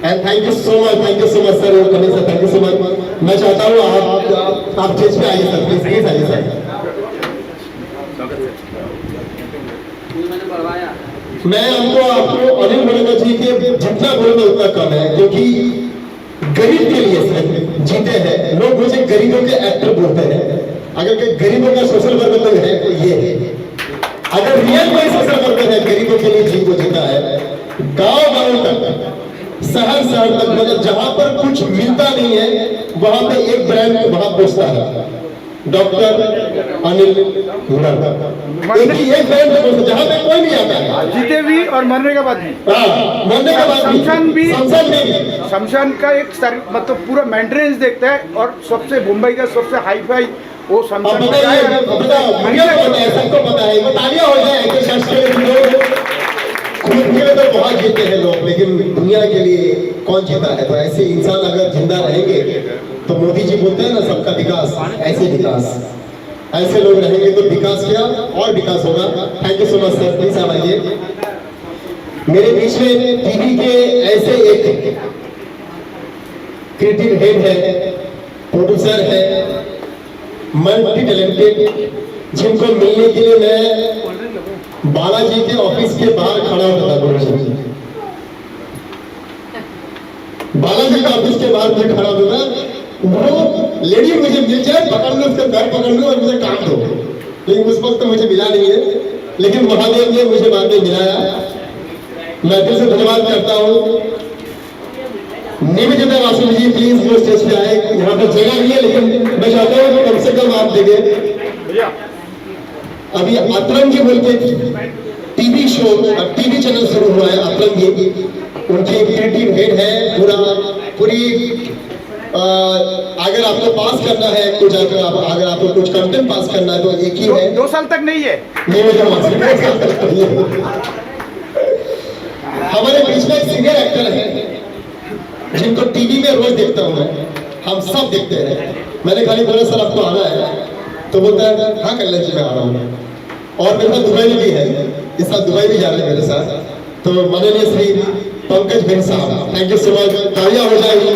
And thank you so much sir coming sir, thank you so much. मैं चाहता हूँ आप स्टेज पे आइए सर, प्लीज आइए सर। मैं आपको अनिल गुलर जी के जितना बोलूंगा उतना कम है, क्योंकि गरीब के लिए सर जीते हैं। लोग मुझे गरीबों के एक्टर बोलते हैं, अगर गरीबों का सोशल वर्कर है तो ये है। अगर रियल कोई सोशल वर्कर है, गरीबों के लिए जीत को जीता है। गांव तक, शहर तक, मतलब जहां पर कुछ मिलता नहीं है वहां पे एक ब्रांड वहां पहुंचता है। डॉक्टर अनिल गुलर एक ब्रांड पहुंचता, जहां पे कोई नहीं आता है, जीते भी और मरने के बाद भी। मरने के बाद शमशान का एक मतलब पूरा मेंटेनेंस देखता है, और सबसे मुंबई का सबसे हाई फाई वो शमशान सबको पता है। तालियां हो जाए ऐसे शख्स के लिए। खुद के लिए तो बहुत जीते हैं लोग, लेकिन दुनिया के लिए कौन जीता है? तो ऐसे इंसान अगर जिंदा रहेंगे तो मोदी जी बोलते हैं ना, सबका विकास, ऐसे विकास, ऐसे लोग रहेंगे तो विकास क्या और विकास होगा। Thank you so much sir, please आप आइए। मेरे बीच में टीवी के ऐसे एक क्रिएटिव हेड है, प्रोड्यूसर है, मल्टी टैलेंटेड, जिनको मिलने के लिए मैं बालाजी के ऑफिस के बाहर खड़ा होता था। बालाजी के ऑफिस के बाहर में खड़ा होता था। वो लेडी मुझे मिल जाए, पकड़ लो, उसका पैर पकड़ लो और मुझे काम दो, लेकिन उस वक्त तो मुझे मिला नहीं है। लेकिन महादेव ने मुझे बाद में मिलाया। मैं दिल से धन्यवाद करता हूँ। निवेदिता वासु जी प्लीज वो स्टेज पे आए। यहाँ पर जगह नहीं है, लेकिन मैं चाहता हूँ कम से कम आप देंगे। अभी अतरंगी बोल के टीवी शो, टीवी चैनल शुरू हुआ है अतरंगी, उनकी क्रिएटिव हेड है। पूरी अगर आपको पास करना है कुछ, अगर आपको कुछ कंटेंट पास करना है तो एक ही है। 2 साल तक नहीं है। हमारे बीच में एक सीनियर एक्टर है जिनको टीवी में रोज देखता हूँ मैं, हम सब देखते हैं। मैंने खाली बोला सर आपको आना है, तो बोलता है हाँ कल्याण जी मैं आ रहा हूँ। और मेरे साथ दुबई में भी है, इस साल दुबई भी जा रहे हैं मेरे साथ। तो माननीय श्री पंकज बेन साहब, थैंक यू सो मच। तालियां हो जाएगी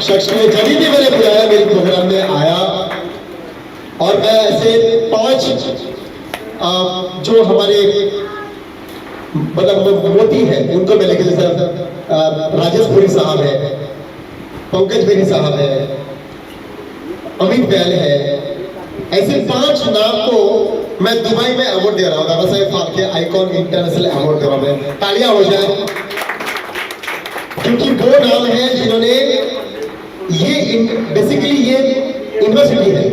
शख्स ने, जब भी मैंने बुलाया मेरे प्रोग्राम में आया। और मैं ऐसे 5 जो हमारे मतलब मोती है उनको मैं लेके, जैसे राजेश पुरी साहब है, पंकज बेनी साहब है, अमित बैल है, ऐसे 5 नाम को मैं दुबई में अवार्ड दे रहा हूँ। दादा Saheb Phalke icon international award दे रहा हूँ। तालियां हो जाए, क्योंकि वो नाम है जिन्होंने ये बेसिकली ये यूनिवर्सिटी है,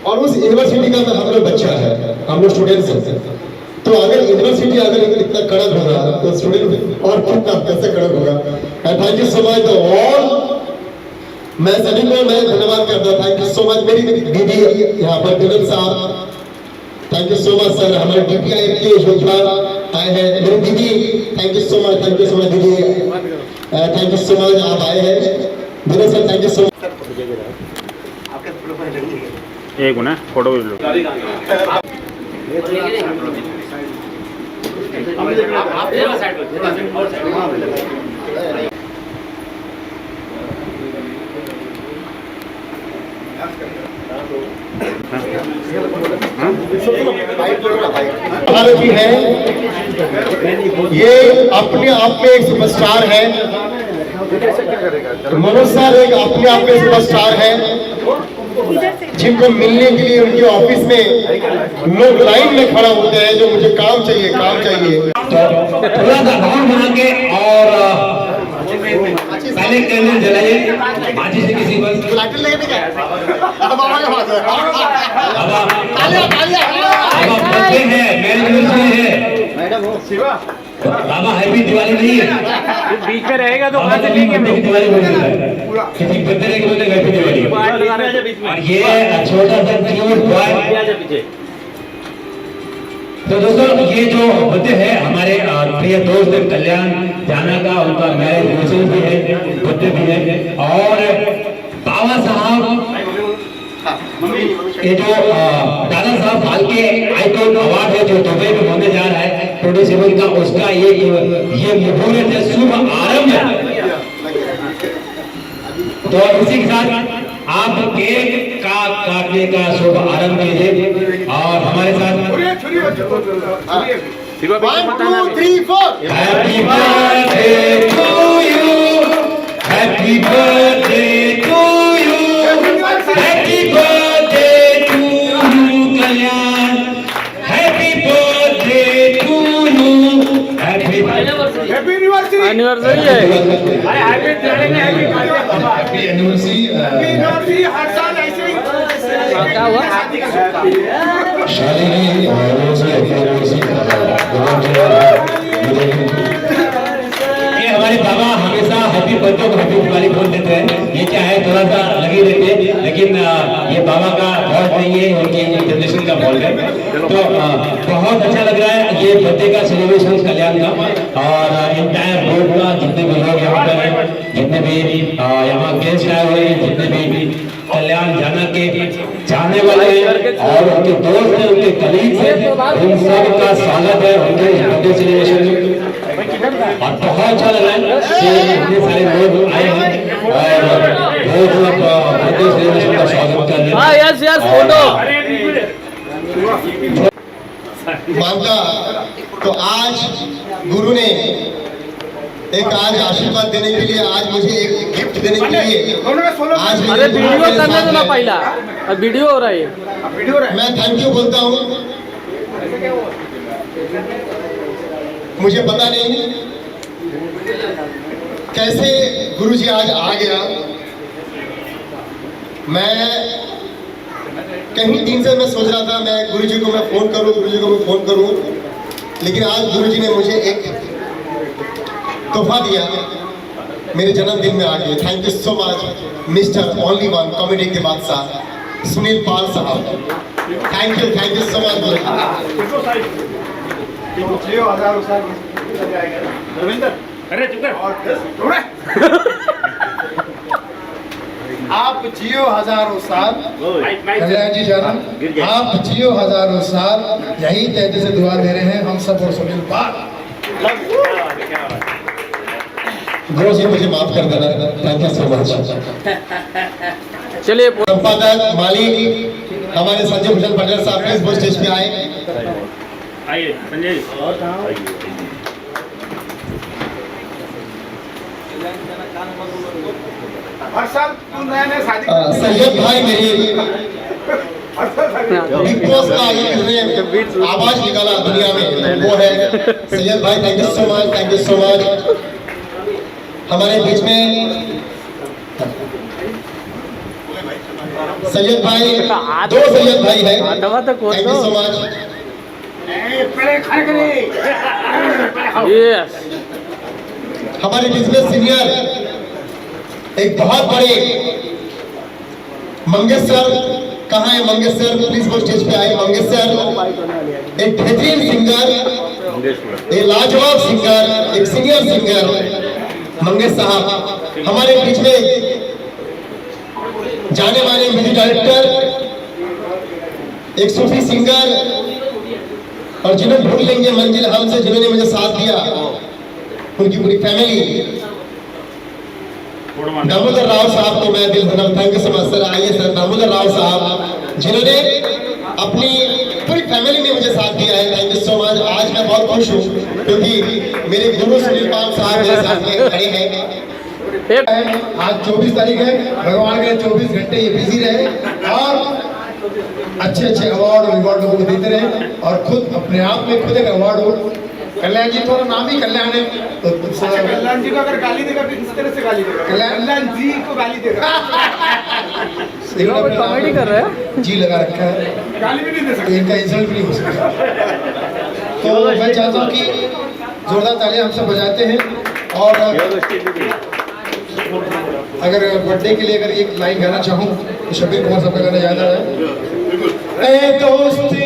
और उस यूनिवर्सिटी का हम लोग बच्चा है, हम लोग स्टूडेंट्स हैं। तो अगर यूनिवर्सिटी अगर इतना कड़क होगा तो स्टूडेंट और कितना कैसे कड़क होगा। थैंक यू सो मच तो ऑल, मैं सभी को मैं धन्यवाद करता हूँ। थैंक यू सो मच मेरी दीदी यहाँ पर किरण साहब, thank you so much sir. हमारे DPI के योद्धा आए हैं। मेरी दीदी थैंक यू सो मच दीदी, थैंक यू सो मच आप आए हैं। Vinay sir thank you so much. एक मिनट फोटो भी लो। भारत जी है, ये अपने आप में एक सुपरस्टार है। मनोज सर एक अपने आप में सुपरस्टार है, जिनको मिलने के लिए उनके ऑफिस में लोग लाइन में खड़ा होते हैं, जो मुझे काम चाहिए काम चाहिए। थोड़ा सा राउंड बना के और पहले कैंडल जलाइए माचिस से किसी बस। अब बर्थडे है, मैरिज एनिवर्सरी है बाबा, हैप्पी दिवाली नहीं है बीच में रहेगा तो कहाँ से लेंगे हम? दिवाली बोल रहा है किसी बर्थडे के बोलते हैप्पी दिवाली। और ये छोटा सा क्यूट बॉय। तो दोस्तों ये जो बर्थडे है हमारे प्रिय दोस्त कल्याण जाना का, उनका मैरिज एनिवर्सरी भी है, बर्थडे भी है। और बाबा साहब ये जो दादा साहब फाल्के आइकॉन अवार्ड है जो दुबई में होने जा रहा है 27 का, उसका ये मुहूर्त है, शुभ आरंभ है। तो इसी के साथ आप केक का काटने का शुभ आरंभ कीजिए और हमारे साथ 1 2 3 4 happy birthday to you, happy birthday to you, happy birthday to you Kalyan, happy birthday to you, happy anniversary है। हैप्पी एनिवर्सरी हर साल ऐसे ही क्या हुआ? शादी नहीं ये हमारे बाबा हमेशा हैप्पी बर्थडे को हैप्पी दिवाली बोल देते हैं। ये क्या है थोड़ा सा लगे रहते हैं, लेकिन ये बाबा का फॉल्ट नहीं है, उनकी जनरेशन का फॉल्ट है। तो बहुत अच्छा लग रहा है ये बर्थडे का सेलिब्रेशन कल्याण का, और इंटायर बोर्ड का, जितने भी लोग यहाँ पर हैं, जितने भी यहाँ गेस्ट आए हुए हैं, जितने भी कल्याण जाना के चाहने वाले हैं और उनके दोस्त हैं, उनके कलीग हैं, उन सब का स्वागत है उनके बर्थडे सेलिब्रेशन में। और बहुत अच्छा लग रहा है कि इतने सारे लोग आए हैं और बहुत लोग बर्थडे सेलिब्रेशन का स्वागत कर रहे हैं। हाँ यस यस फोटो। मानता तो आज गुरु ने एक आज आशीर्वाद देने के लिए, आज मुझे एक गिफ्ट देने के लिए आज अरे वीडियो करने दो ना पहला, अब वीडियो हो रहा है। मैं थैंक यू बोलता हूँ। मुझे पता नहीं कैसे गुरुजी आज आ गया। मैं कहीं दिन से मैं सोच रहा था मैं गुरुजी को मैं फोन करूं, लेकिन आज गुरुजी ने मुझे एक तोहफा दिया मेरे जन्मदिन में आ गए। Thank you so much mister only one comedy के बादशाह सुनील पाल साहब, थैंक यू सो मच। अरे चुप कर। आप जियो हजारों साल, कल्याण जी जाना, आप जियो हजारों साल, यही तेजी से दुआ दे रहे हैं हम सब और सुनील पाल। गुरु जी मुझे माफ कर देना, थैंक यू सो मच। चलिए संपादक मालिक हमारे संजय भूषण पटेल साहब प्लीज वो स्टेज पे आए। आइए संजय। हर साल नया शादी सैयद भाई मेरी बिग बॉस का आवाज निकाला दुनिया में, वो है सैयद भाई। Thank you so much. हमारे बीच में सैयद भाई, 2 सैयद भाई है। Thank you so much. हमारे बीच में सीनियर एक बहुत बड़े मंगेश सर, कहाँ है मंगेश सर? प्लीज वो स्टेज पे आए। मंगेश सर एक बेहतरीन सिंगर, ये लाजवाब सिंगर, एक सीनियर सिंगर मंगेश साहब हमारे बीच में, जाने माने म्यूजिक डायरेक्टर, एक सूफी सिंगर, और जिन्हें भूल लेंगे मंजिल हमसे, जिन्होंने मुझे साथ दिया, उनकी पूरी फैमिली। दामोदर राव साहब को मैं दिल धड़क thank you so much sir. आइए सर, दामोदर राव साहब जिन्होंने अपनी पूरी फैमिली ने मुझे साथ दिया है, थैंक यू सो मच। आज मैं बहुत खुश हूँ क्योंकि मेरे गुरु सुनील पाल साहब मेरे साथ में खड़े हैं। आज 24 तारीख है, भगवान के 24 घंटे ये बिजी रहे और अच्छे अच्छे अवार्ड और रिवॉर्ड लोगों को देते रहे, और खुद अपने आप में खुद एक अवार्ड हो। कल्याण जी, थोड़ा नाम ही कल्याण है, तो कल्याण जी को अगर गाली देगा फिर इस तरह से गाली देगा, कल्याण जी को गाली देगा। कॉमेडी कर रहे हैं, जी लगा रखा है, गाली भी नहीं दे सकते, इनका इंसल्ट भी नहीं हो सकता। तो मैं चाहता हूँ कि जोरदार तालियां हम सब बजाते हैं, और अगर बर्थडे के लिए अगर एक लाइन गाना चाहूँ तो शबीर कुमार साहब का गाना याद आ रहा है। ए दोस्त ये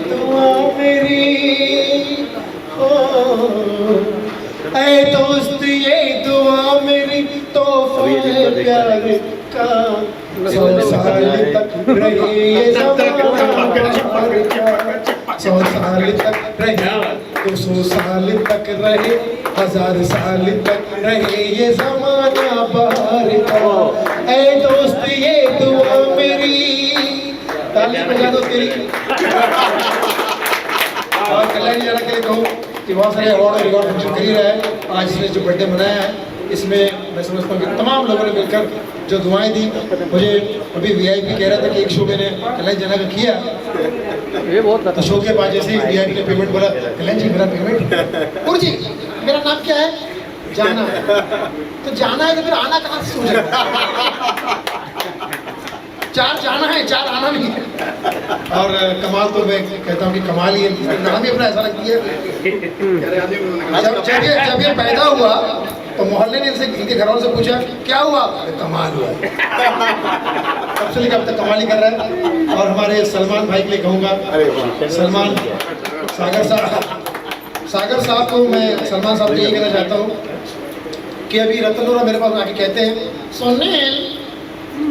दुआ मेरी, ऐ दोस्त ये दुआ मेरी, तोहफा है प्यार का, 100 साल तक रहे ये ज़माना, 100 साल तक रहे, 200 साल तक रहे, 1000 साल तक रहे ये ज़माना बाहर का। ऐ दोस्त ये दुआ मेरी, ताली बजा दो तेरी। और कल्याण जी के लिए कहूँ कि बहुत सारे अवार्ड और रिवॉर्ड फंक्शन कर ही रहा है। आज इसने जो बर्थडे मनाया है, इसमें मैं समझता हूँ कि तमाम लोगों ने मिलकर जो दुआएं दी। मुझे अभी VIP कह रहा था कि एक शो मैंने कल्याण जना का किया, ये बहुत तो शो के बाद जैसे ही VIP ने पेमेंट बोला, कल्याण जी मेरा पेमेंट, और जी मेरा नाम क्या है, जाना है, तो जाना है तो फिर आना कहाँ से सोचा, 4 जाना है 4 आना नहीं है। और कमाल तो मैं कहता हूँ कि कमाल ही नाम ही अपना ऐसा लगती है। जब ये पैदा हुआ तो मोहल्ले ने इनके घर वालों से पूछा क्या हुआ, कमाल हुआ। तब से लेकर अब तक कमाल ही कर रहा है। और हमारे सलमान भाई के लिए कहूँगा, सलमान सागर साहब को मैं सलमान साहब को ये कहना चाहता हूँ कि अभी रतन और मेरे पास आके कहते हैं, सुनील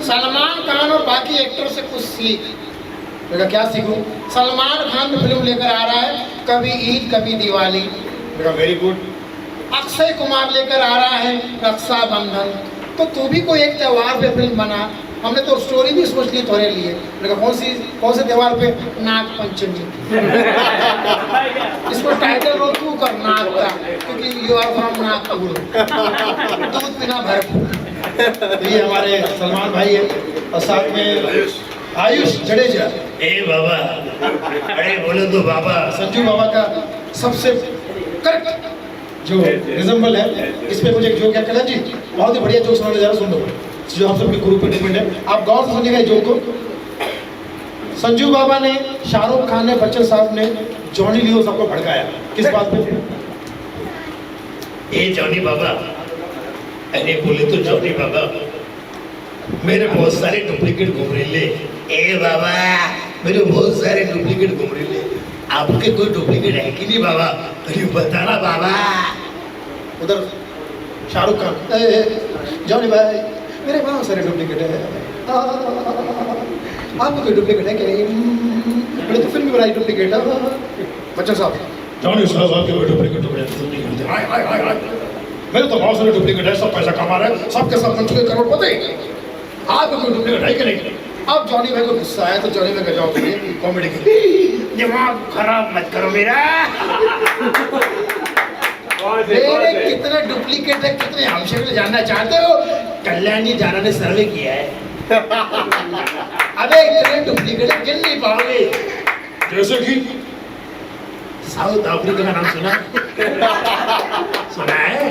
सलमान खान और बाकी एक्टरों से कुछ सीख। मेरा क्या सीखूं? सलमान खान फिल्म लेकर आ रहा है, कभी ईद कभी दिवाली, मेरा वेरी गुड। अक्षय कुमार लेकर आ रहा है रक्षाबंधन, तो तू भी कोई एक त्योहार पे फिल्म बना। हमने तो स्टोरी भी सोच ली तुम्हारे लिए। मेरा कौन से त्योहार पे? नाग पंचमी। इसको टाइटल रोल तू कर नाग का, क्योंकि यू आर फ्रॉम नागपुर, दूध पीना भरपूर। तो ये हमारे सलमान भाई है, और साथ में आयुष जडेजा। ए बाबा, अरे बोलो तो बाबा। संजू बाबा का सबसे करेक्ट जो रिजम्बल है, इस पे मुझे एक जोक है। कल्याण जी बहुत ही बढ़िया जोक सुनाने जा रहा, सुन लो, जो आप सबके ग्रुप पे डिपेंड है, आप गौर से सुनिएगा जोक को। संजू बाबा ने, शाहरुख खान ने, बच्चन साहब ने जॉनी लियो सबको भड़काया, किस बात पे? ए जॉनी बाबा, अरे बोले तो जॉनी बाबा, मेरे बहुत सारे डुप्लीकेट घुमरेले। ए बाबा, मेरे बहुत सारे डुप्लीकेट घुमरेले, आपके कोई डुप्लीकेट है कि नहीं बाबा? अरे बताना बाबा। उधर शाहरुख खान, जॉनी भाई मेरे बहुत सारे डुप्लीकेट है, आपको कोई डुप्लीकेट है क्या? मैंने तो फिल्म भी बनाई डुप्लीकेट। बच्चन साहब, जॉनी साहब आपके कोई डुप्लीकेट मेरे तो बहुत सारे डुप्लीकेट है, सब पैसा कमा रहे हैं, सबके सब बन चुके करोड़पति, आपको कोई डुप्लीकेट है कि नहीं? अब जॉनी भाई को गुस्सा आया तो जॉनी भाई का जवाब दिए कॉमेडी के, दिमाग खराब मत करो मेरा। मेरे कितने डुप्लीकेट है, कितने हमशक्ल जानना चाहते हो? कल्याण जी जाना ने सर्वे किया है। अबे इतने डुप्लीकेट गिन नहीं पाओगे। जैसे कि साउथ अफ्रीका का नाम सुना? सुना है?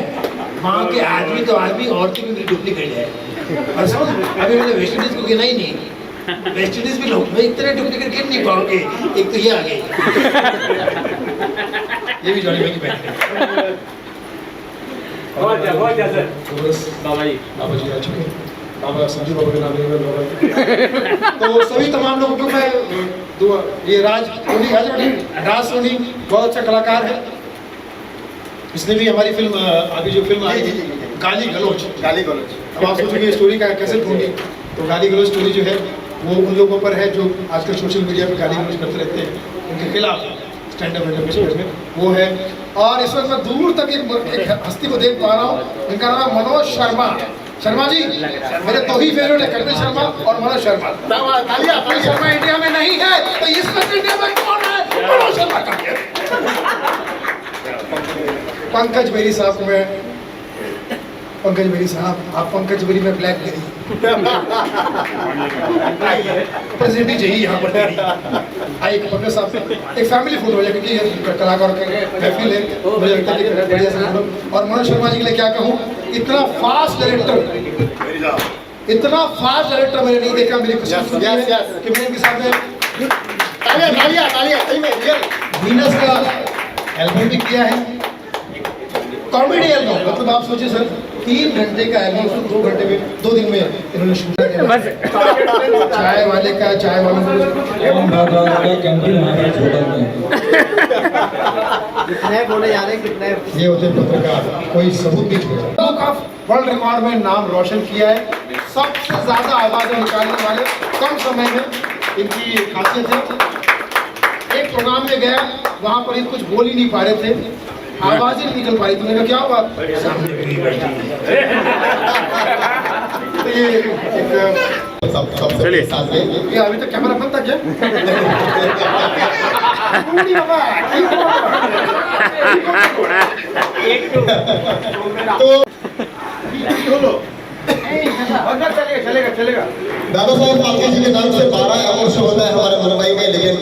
वहाँ के आदमी तो आदमी, औरतें भी डुप्लीकेट है। और सुन, अभी मैंने वेस्ट इंडीज को गिना ही नहीं, वेस्ट इंडीज भी लोग, मैं इतने डुप्लीकेट गिन नहीं पाओगे। एक तो ये आ गए, ये भी जॉनी भाई की बहन है। बाबा जी आ चुके, बाबा संजू बाबा के नाम लेकर तो सभी तमाम लोगों को मैं दुआ, ये राज सोनी बहुत अच्छा कलाकार है, इसने भी हमारी फिल्म अभी जो फिल्म आई थी गाली गलौज, अब आप सोचोगे स्टोरी का कैसे ढूंढी, तो गाली गलौज स्टोरी जो है वो उन लोगों पर है जो आजकल सोशल मीडिया पर गाली गलौज करते रहते हैं, उनके खिलाफ स्टैंड अप इंडिया में वो है। और इस वक्त मैं दूर तक एक हस्ती को देख पा रहा हूँ, इनका नाम है मनोज शर्मा। शर्मा जी मेरे दो ही फेवरेट है, कपिल शर्मा और मनोज शर्मा। कपिल शर्मा इंडिया में नहीं है तो इस वक्त इंडिया में कौन है? मनोज शर्मा का पंकज बेरी साहब को मैं, पंकज बेरी साहब आप पंकज बेरी में ब्लैक बेरी प्रेसिडेंट चाहिए यहाँ पर। आइए पंकज साहब एक फैमिली फोटो है क्योंकि कलाकारों का महफिल है, मुझे लगता है कि बढ़िया से फोटो। और मनोज शर्मा जी के लिए क्या कहूँ, इतना फास्ट डायरेक्टर, इतना फास्ट डायरेक्टर मैंने नहीं देखा। मेरी खुशी कि मैं इनके साथ वीनस का एल्बम भी किया है, कॉमेडी एल्बम। मतलब आप सोचिए सर 3 घंटे का एल्बम 2 घंटे में 2 दिन में इन्होंने शूट किया। चाय वाले का चाय वाले कितने बोले जा रहे, कितने ये होते पत्रकार, कोई सबूत नहीं छोड़ा। वर्ल्ड रिकॉर्ड में नाम रोशन किया है, सबसे ज्यादा आवाजें निकालने वाले कम समय में इनकी खासियत है। एक प्रोग्राम में गया, वहाँ पर ये कुछ बोल ही नहीं पा रहे थे, आवाज ही नहीं निकल पाई। तुमने कहा क्या हुआ? ये अभी तक कैमरा बंद था क्या? चलेगा। दादा साहेब फाल्के जी के नाम से 12 अवार्ड शो होता है हमारे मुंबई में, लेकिन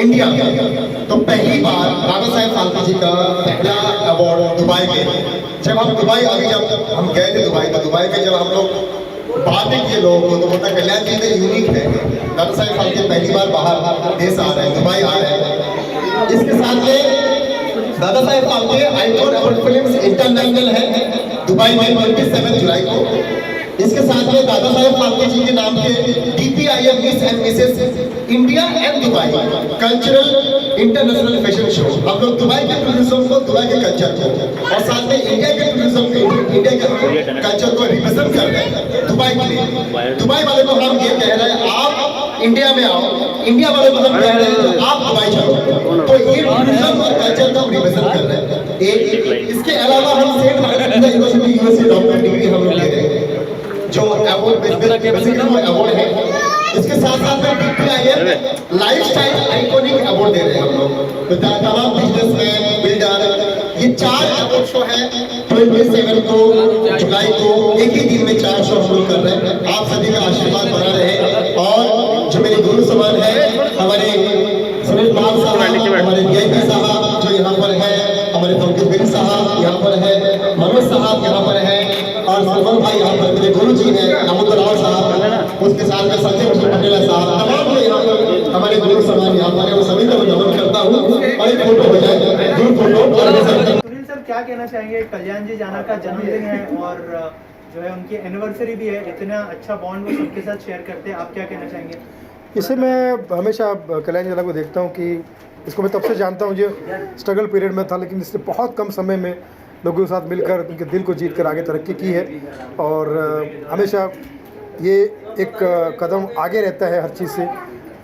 इंडिया तो पहली बार दादा साहेब फाल्के जी का पहला अवार्ड दुबई में। जब हम दुबई अभी जब हम गए थे दुबई, तो दुबई में जब हम लोग बातें किए लोगों को तो बोलता कल्याण जी तो यूनिक है, दादा साहेब फाल्के पहली बार बाहर देश आ रहे हैं, दुबई आ रहे हैं। इसके साथ में Dada Saheb Phalke icon award film international है दुबई में 27 जुलाई को। इसके साथ में दादा साहेब फाल्के जी के नाम के DPIM miss and Mrs India and Dubai cultural international fashion show. हम लोग दुबई के टूरिज्म को, दुबई के कल्चर को और साथ में इंडिया के टूरिज्म को, इंडिया के कल्चर को रिप्रेजेंट कर रहे हैं दुबई के लिए। दुबई वाले को हम ये कह रहे हैं आप इंडिया में आओ, इंडिया वाले को हम कह रहे हैं आप दुबई जाओ। तो ये टूरिज्म और कल्चर को हम रिप्रेजेंट कर रहे हैं। एक इसके अलावा हम saint university USA doctor degree हम लोग ले रहे हैं जो अवार्ड बेसिकली अवार्ड है। इसके साथ साथ में DPIM लाइफस्टाइल आइकॉनिक अवार्ड दे रहे हैं हम लोग। तो तमाम बिजनेसमैन, बिल्डर, ये 4 अवार्ड शो है 27 को जुलाई को, एक ही दिन में 4 शो हम लोग कर रहे हैं। आप सभी का आशीर्वाद बना रहे। और जो मेरे गुरु समान है हमारे सुनील मान साहब, हमारे VIP साहब जो यहाँ पर है, हमारे पंकज बेरी साहब यहाँ पर है, मनोज साहब यहाँ पर है, और सरवन भाई यहाँ पर मेरे गुरु जी हैं, दामोदर राव साहब, उसके साथ में संजय पटेला साहब, तमाम लोग यहाँ पर हमारे गुरु समान यहाँ पर है। वो सभी को नमन करता हूँ और एक फोटो हो जाए, ग्रुप फोटो। सुनील सर क्या कहना चाहेंगे, कल्याण जी जाना का जन्मदिन है और जो है उनकी एनिवर्सरी भी है, इतना अच्छा बॉन्ड वो सबके साथ शेयर करते हैं, आप क्या कहना चाहेंगे? इससे मैं हमेशा कल्याण जी को देखता हूँ कि इसको मैं तब से जानता हूँ जो स्ट्रगल पीरियड में था, लेकिन इससे बहुत कम समय में लोगों के साथ मिलकर उनके दिल को जीत कर आगे तरक्की की है। और हमेशा ये एक कदम आगे रहता है हर चीज़ से।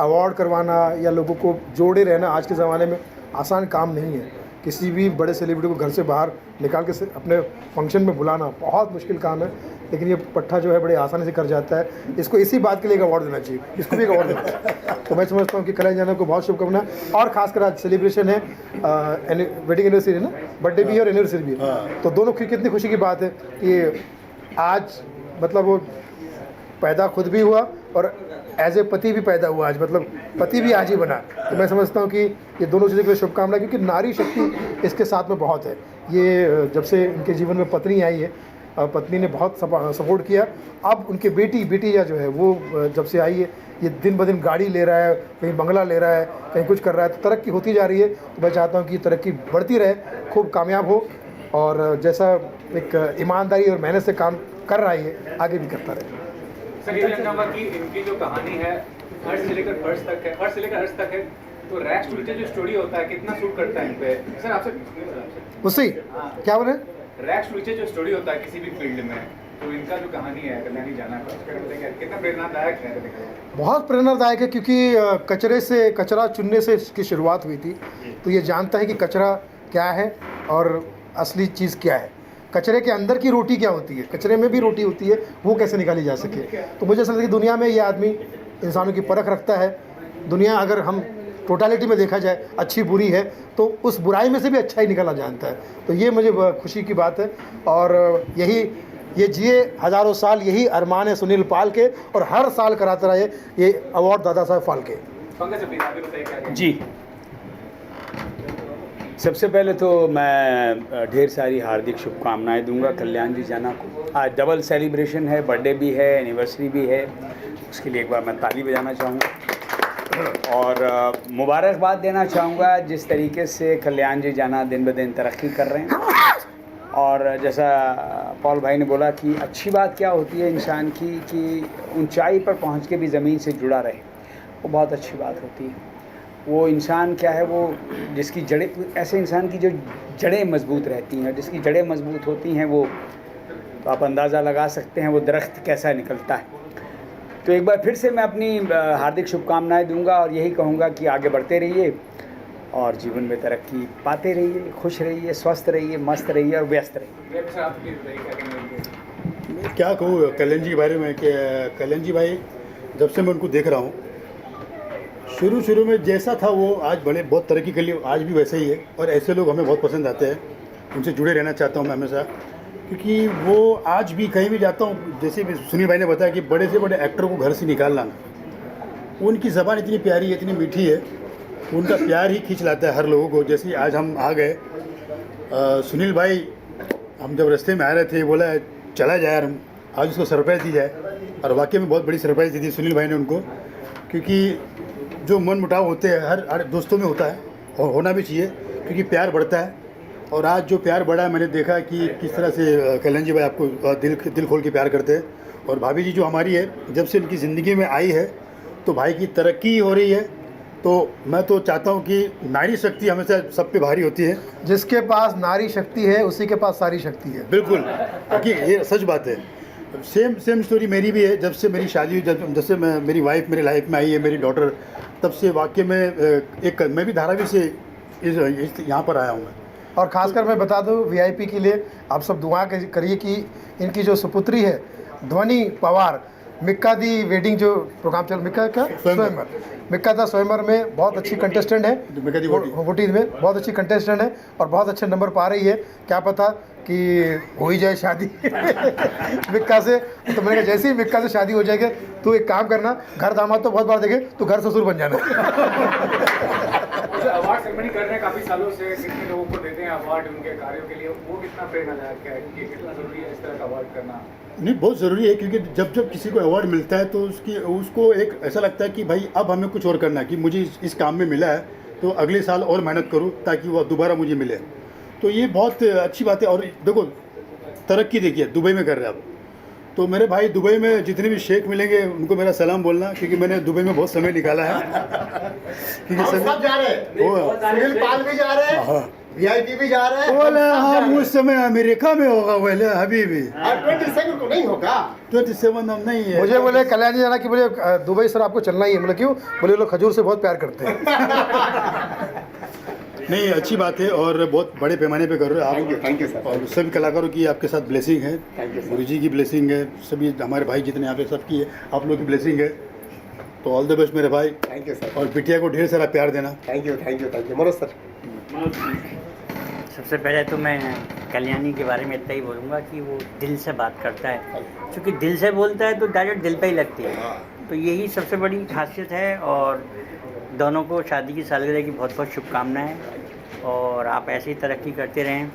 अवार्ड करवाना या लोगों को जोड़े रहना आज के ज़माने में आसान काम नहीं है। किसी भी बड़े सेलिब्रिटी को घर से बाहर निकाल के अपने फंक्शन में बुलाना बहुत मुश्किल काम है, लेकिन ये पट्टा जो है बड़े आसानी से कर जाता है। इसको इसी बात के लिए एक अवार्ड देना चाहिए, इसको भी एक अवार्ड देना चाहिए। तो मैं समझता हूँ कि कल्याण जाना को बहुत शुभकामना। और खासकर आज सेलिब्रेशन है, वेडिंग एनिवर्सरी है ना, बर्थडे भी है और एनिवर्सरी भी है, तो दोनों की कितनी खुशी की बात है कि आज मतलब वो पैदा खुद भी हुआ और एज ए पति भी पैदा हुआ आज, मतलब पति भी आज ही बना। तो मैं समझता हूँ कि ये दोनों चीज़ों के लिए शुभकामना, क्योंकि नारी शक्ति इसके साथ में बहुत है। ये जब से इनके जीवन में पत्नी आई है, पत्नी ने बहुत सपोर्ट किया। अब उनके बेटिया जो है वो जब से आई है, ये दिन ब दिन गाड़ी ले रहा है, कहीं बंगला ले रहा है, कहीं कुछ कर रहा है, तो तरक्की होती जा रही है। तो मैं चाहता हूँ कि तरक्की बढ़ती रहे, खूब कामयाब हो और जैसा एक ईमानदारी और मेहनत से काम कर रहा है आगे भी करता रहे। सर ये जानना की इनकी जो कहानी है अर्श से लेकर फर्श तक है, अर्श से लेकर अर्श तक है, तो रैक्स टू रिचेस जो स्टोरी होता है कितना सूट करता है इन पे? सर आपसे उससे क्या बोले? रैक्स टू रिचेस जो स्टोरी होता है किसी भी फील्ड में, तो इनका जो कहानी है कल्याणी जाना का, कितना प्रेरणादायक है? बहुत प्रेरणादायक है, क्योंकि कचरे से कचरा चुनने से इसकी शुरुआत हुई थी। तो ये जानता है कि कचरा क्या है और असली चीज़ क्या है, कचरे के अंदर की रोटी क्या होती है, कचरे में भी रोटी होती है, वो कैसे निकाली जा सके। तो मुझे ऐसा लगता है कि दुनिया में ये आदमी इंसानों की परख रखता है। दुनिया अगर हम टोटालिटी में देखा जाए अच्छी बुरी है, तो उस बुराई में से भी अच्छा ही निकाला जानता है। तो ये मुझे खुशी की बात है, और ये जिए हज़ारों साल, यही अरमान है सुनील पाल के, और हर साल कराता रहे ये अवार्ड दादा साहब फाल्के। जी, सबसे पहले तो मैं ढेर सारी हार्दिक शुभकामनाएं दूंगा कल्याण जी जाना को। आज डबल सेलिब्रेशन है, बर्थडे भी है, एनिवर्सरी भी है, उसके लिए एक बार मैं ताली बजाना चाहूँगा और मुबारकबाद देना चाहूँगा जिस तरीके से कल्याण जी जाना दिन ब दिन तरक्की कर रहे हैं। और जैसा पॉल भाई ने बोला कि अच्छी बात क्या होती है इंसान की कि ऊंचाई पर पहुंच के भी ज़मीन से जुड़ा रहे, वो बहुत अच्छी बात होती है। वो इंसान क्या है, वो जिसकी जड़ें, ऐसे इंसान की जो जड़ें मजबूत रहती हैं, जिसकी जड़ें मजबूत होती हैं, वो तो आप अंदाज़ा लगा सकते हैं वो दरख्त कैसा निकलता है। तो एक बार फिर से मैं अपनी हार्दिक शुभकामनाएं दूंगा और यही कहूँगा कि आगे बढ़ते रहिए और जीवन में तरक्की पाते रहिए, खुश रहिए, स्वस्थ रहिए, मस्त रहिए और व्यस्त रहिए। क्या कहूँ कल्याण जी के बारे में कि कल्याण जी भाई जब से मैं उनको देख रहा हूँ, शुरू में जैसा था वो आज बड़े बहुत तरक्की कर लिए, आज भी वैसे ही है। और ऐसे लोग हमें बहुत पसंद आते हैं, उनसे जुड़े रहना चाहता हूँ मैं हमेशा, क्योंकि वो आज भी कहीं भी जाता हूँ, जैसे सुनील भाई ने बताया कि बड़े से बड़े एक्टर को घर से निकालना, उनकी ज़बान इतनी प्यारी है, इतनी मीठी है, उनका प्यार ही खींच लाता है हर लोगों को। जैसे आज हम आ गए, सुनील भाई हम जब रास्ते में आ रहे थे, बोला चला जाए यार, हम आज उसको सरप्राइज़ दी जाए। और वाकई में बहुत बड़ी सरप्राइज़ दी थी सुनील भाई ने उनको, क्योंकि जो मन मुटाव होते हैं हर दोस्तों में होता है और होना भी चाहिए, क्योंकि प्यार बढ़ता है। और आज जो प्यार बढ़ा है, मैंने देखा कि किस तरह से कल्याण जी भाई आपको दिल खोल के प्यार करते हैं। और भाभी जी जो हमारी है, जब से उनकी ज़िंदगी में आई है तो भाई की तरक्की हो रही है। तो मैं तो चाहता हूँ कि नारी शक्ति हमेशा सब पे भारी होती है, जिसके पास नारी शक्ति है उसी के पास सारी शक्ति है। बिल्कुल, क्योंकि ये सच बात है। सेम स्टोरी मेरी भी है। जब से मेरी शादी हुई, जब से मेरी वाइफ मेरी लाइफ में आई है, मेरी डॉटर, तब से वाकई में मैं भी धारावी से यहाँ पर आया हूँ मैं। और ख़ासकर मैं बता दूं वीआईपी के लिए आप सब दुआ करिए कि इनकी जो सुपुत्री है ध्वनि पवार, मिक्का दी वेडिंग जो प्रोग्राम चल, मिक्का का स्वयंवर, मिक्का दा स्वयंवर में बहुत अच्छी कंटेस्टेंट है, वोटी में बहुत अच्छी कंटेस्टेंट है और बहुत अच्छे नंबर पा रही है। क्या पता कि हो ही जाए शादी मिक्का से। तो मैंने कहा जैसे ही मिक्का से शादी हो जाएगी, तू एक काम करना, घर दामाद तो बहुत बार देखे, तू घर ससुर बन जाना। अवार्ड सेरेमनी कर रहे हैं काफ़ी सालों से, कितने लोगों को देते हैं अवार्ड उनके कार्यों के लिए, वो कितना प्रेरणादायक है, कि कितना ज़रूरी है इस तरह का अवार्ड करना? नहीं, बहुत ज़रूरी है, क्योंकि जब किसी को अवार्ड मिलता है तो उसको एक ऐसा लगता है कि भाई अब हमें कुछ और करना है, कि मुझे इस काम में मिला है तो अगले साल और मेहनत करूँ ताकि वो दोबारा मुझे मिले। तो ये बहुत अच्छी बात है। और देखो तरक्की देखिए दुबई में कर रहे हैं आप, तो मेरे भाई दुबई में जितने भी शेख मिलेंगे उनको मेरा सलाम बोलना, क्योंकि मैंने दुबई में बहुत समय निकाला है। क्योंकि सब जा रहे हैं, सुनील पाल भी जा रहे हैं, वीआईपी भी जा रहे हैं। बोले हम उस समय अमेरिका में होगा, बोले हबीबी 27 को नहीं होगा, 27 हम नहीं है। मुझे बोले कल्याण जी जाना कि बोले दुबई सर आपको चलना ही है। बोले क्यों? बोले लोग खजूर से बहुत प्यार करते हैं। नहीं, अच्छी बात है और बहुत बड़े पैमाने पे कर रहे हो आप। Thank you sir. और सभी कलाकारों की आपके साथ ब्लेसिंग है, गुरु जी की ब्लेसिंग है, सभी हमारे भाई जितने यहाँ पे सबकी है, आप लोग की ब्लेसिंग है। तो ऑल द बेस्ट मेरे भाई। Thank you sir. और बिटिया को ढेर सारा प्यार देना। Thank you Manoj sir. सबसे पहले तो मैं कल्याणी के बारे में इतना ही बोलूँगा कि वो दिल से बात करता है, क्योंकि दिल से बोलता है तो डायरेक्ट दिल पे ही लगती है। तो यही सबसे बड़ी खासियत है। और दोनों को शादी की सालगिरह की बहुत बहुत शुभकामनाएं और आप ऐसे ही तरक्की करते रहें।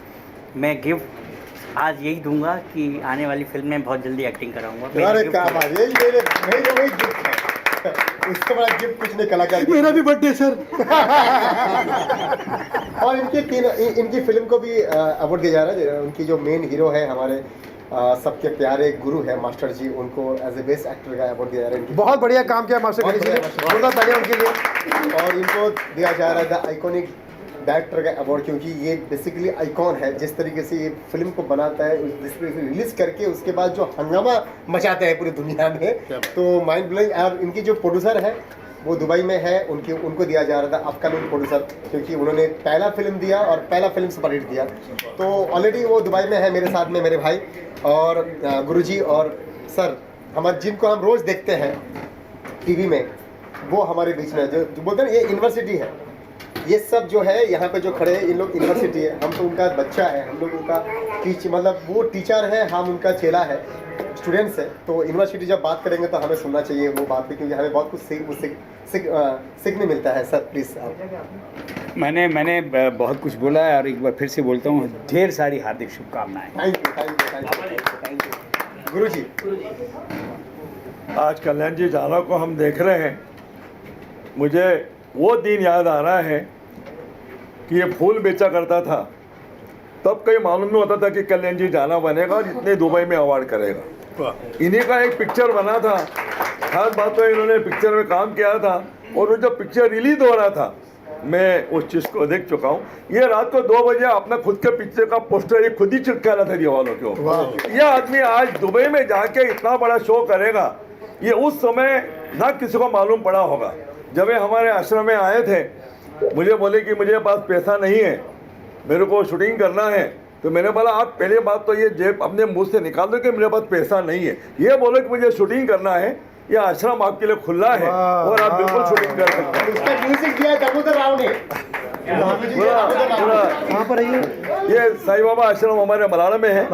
मैं गिफ्ट आज यही दूंगा कि आने वाली फिल्म में बहुत जल्दी एक्टिंग कराऊंगा। उसके बाद गिफ्ट कुछ नहीं, कलाकार मेरा भी बर्थडे सर। और इनकी फिल्म को भी अवार्ड दिया जा रहा है। उनकी जो मेन हीरो है हमारे सबके प्यारे गुरु है मास्टर जी, उनको एज ए बेस्ट एक्टर का अवार्ड दिया जा रहा है। बहुत बढ़िया काम किया मास्टर गणेश जी ने, जोरदार तालियां उनके लिए। और इनको दिया जा रहा है द आइकॉनिक डायरेक्टर का अवार्ड, क्योंकि ये बेसिकली आइकॉन है। जिस तरीके से ये फिल्म को बनाता है, जिस तरीके से रिलीज करके उसके बाद जो हंगामा मचाते हैं पूरी दुनिया में, तो माइंड ब्लोइंग। और इनकी जो प्रोड्यूसर है वो दुबई में है, उनको दिया जा रहा था अपकमिंग प्रोड्यूसर, क्योंकि उन्होंने पहला फिल्म दिया और पहला फिल्म सुपरहिट दिया। तो ऑलरेडी वो दुबई में है मेरे साथ में, मेरे भाई और गुरुजी और सर, हमारे जिनको हम रोज़ देखते हैं टीवी में, वो हमारे बीच में जो बोलते हैं ये यूनिवर्सिटी है। ये सब जो है यहाँ पे जो खड़े हैं, इन लोग यूनिवर्सिटी है, हम तो उनका बच्चा है, हम लोग उनका मतलब वो टीचर है, हम उनका चेला है, स्टूडेंट्स है। तो यूनिवर्सिटी जब बात करेंगे तो हमें सुनना चाहिए वो बात पे, क्योंकि हमें बहुत कुछ सीखने मिलता है। सर प्लीज़ आप। मैंने बहुत कुछ बोला है और एक बार फिर से बोलता हूँ, ढेर सारी हार्दिक शुभकामनाएं। थैंक यू गुरु जी। आज कल्याण जी जाना को हम देख रहे हैं, मुझे वो दिन याद आ रहा है कि ये फूल बेचा करता था, तब कहीं मालूम नहीं होता था कि कल्याण जी जाना बनेगा और इतने दुबई में अवार्ड करेगा। इन्हीं का एक पिक्चर बना था, खास बात तो इन्होंने पिक्चर में काम किया था, और वो जब पिक्चर रिलीज हो रहा था मैं उस चीज़ को देख चुका हूँ। ये रात को 2 बजे अपना खुद के पिक्चर का पोस्टर ये खुद ही चिपका रहा था दीवारों के ऊपर। ये आदमी आज दुबई में जाके इतना बड़ा शो करेगा, ये उस समय ना किसी को मालूम पड़ा होगा। जब ये हमारे आश्रम में आए थे, मुझे बोले कि मुझे पास पैसा नहीं है, मेरे को शूटिंग करना है, तो मैंने बोला आप पहले बात तो ये जेब अपने मुंह से निकाल दो कि मेरे पास पैसा नहीं है। ये बोलो कि मुझे शूटिंग करना है, ये आश्रम आपके लिए खुला है और आप बिल्कुल शूटिंग कर सकते हैं। उसका म्यूजिक दिया दामोदर राव ने। कहाँ पर है ये साईं बाबा आश्रम हमारे मलाड़ा में है,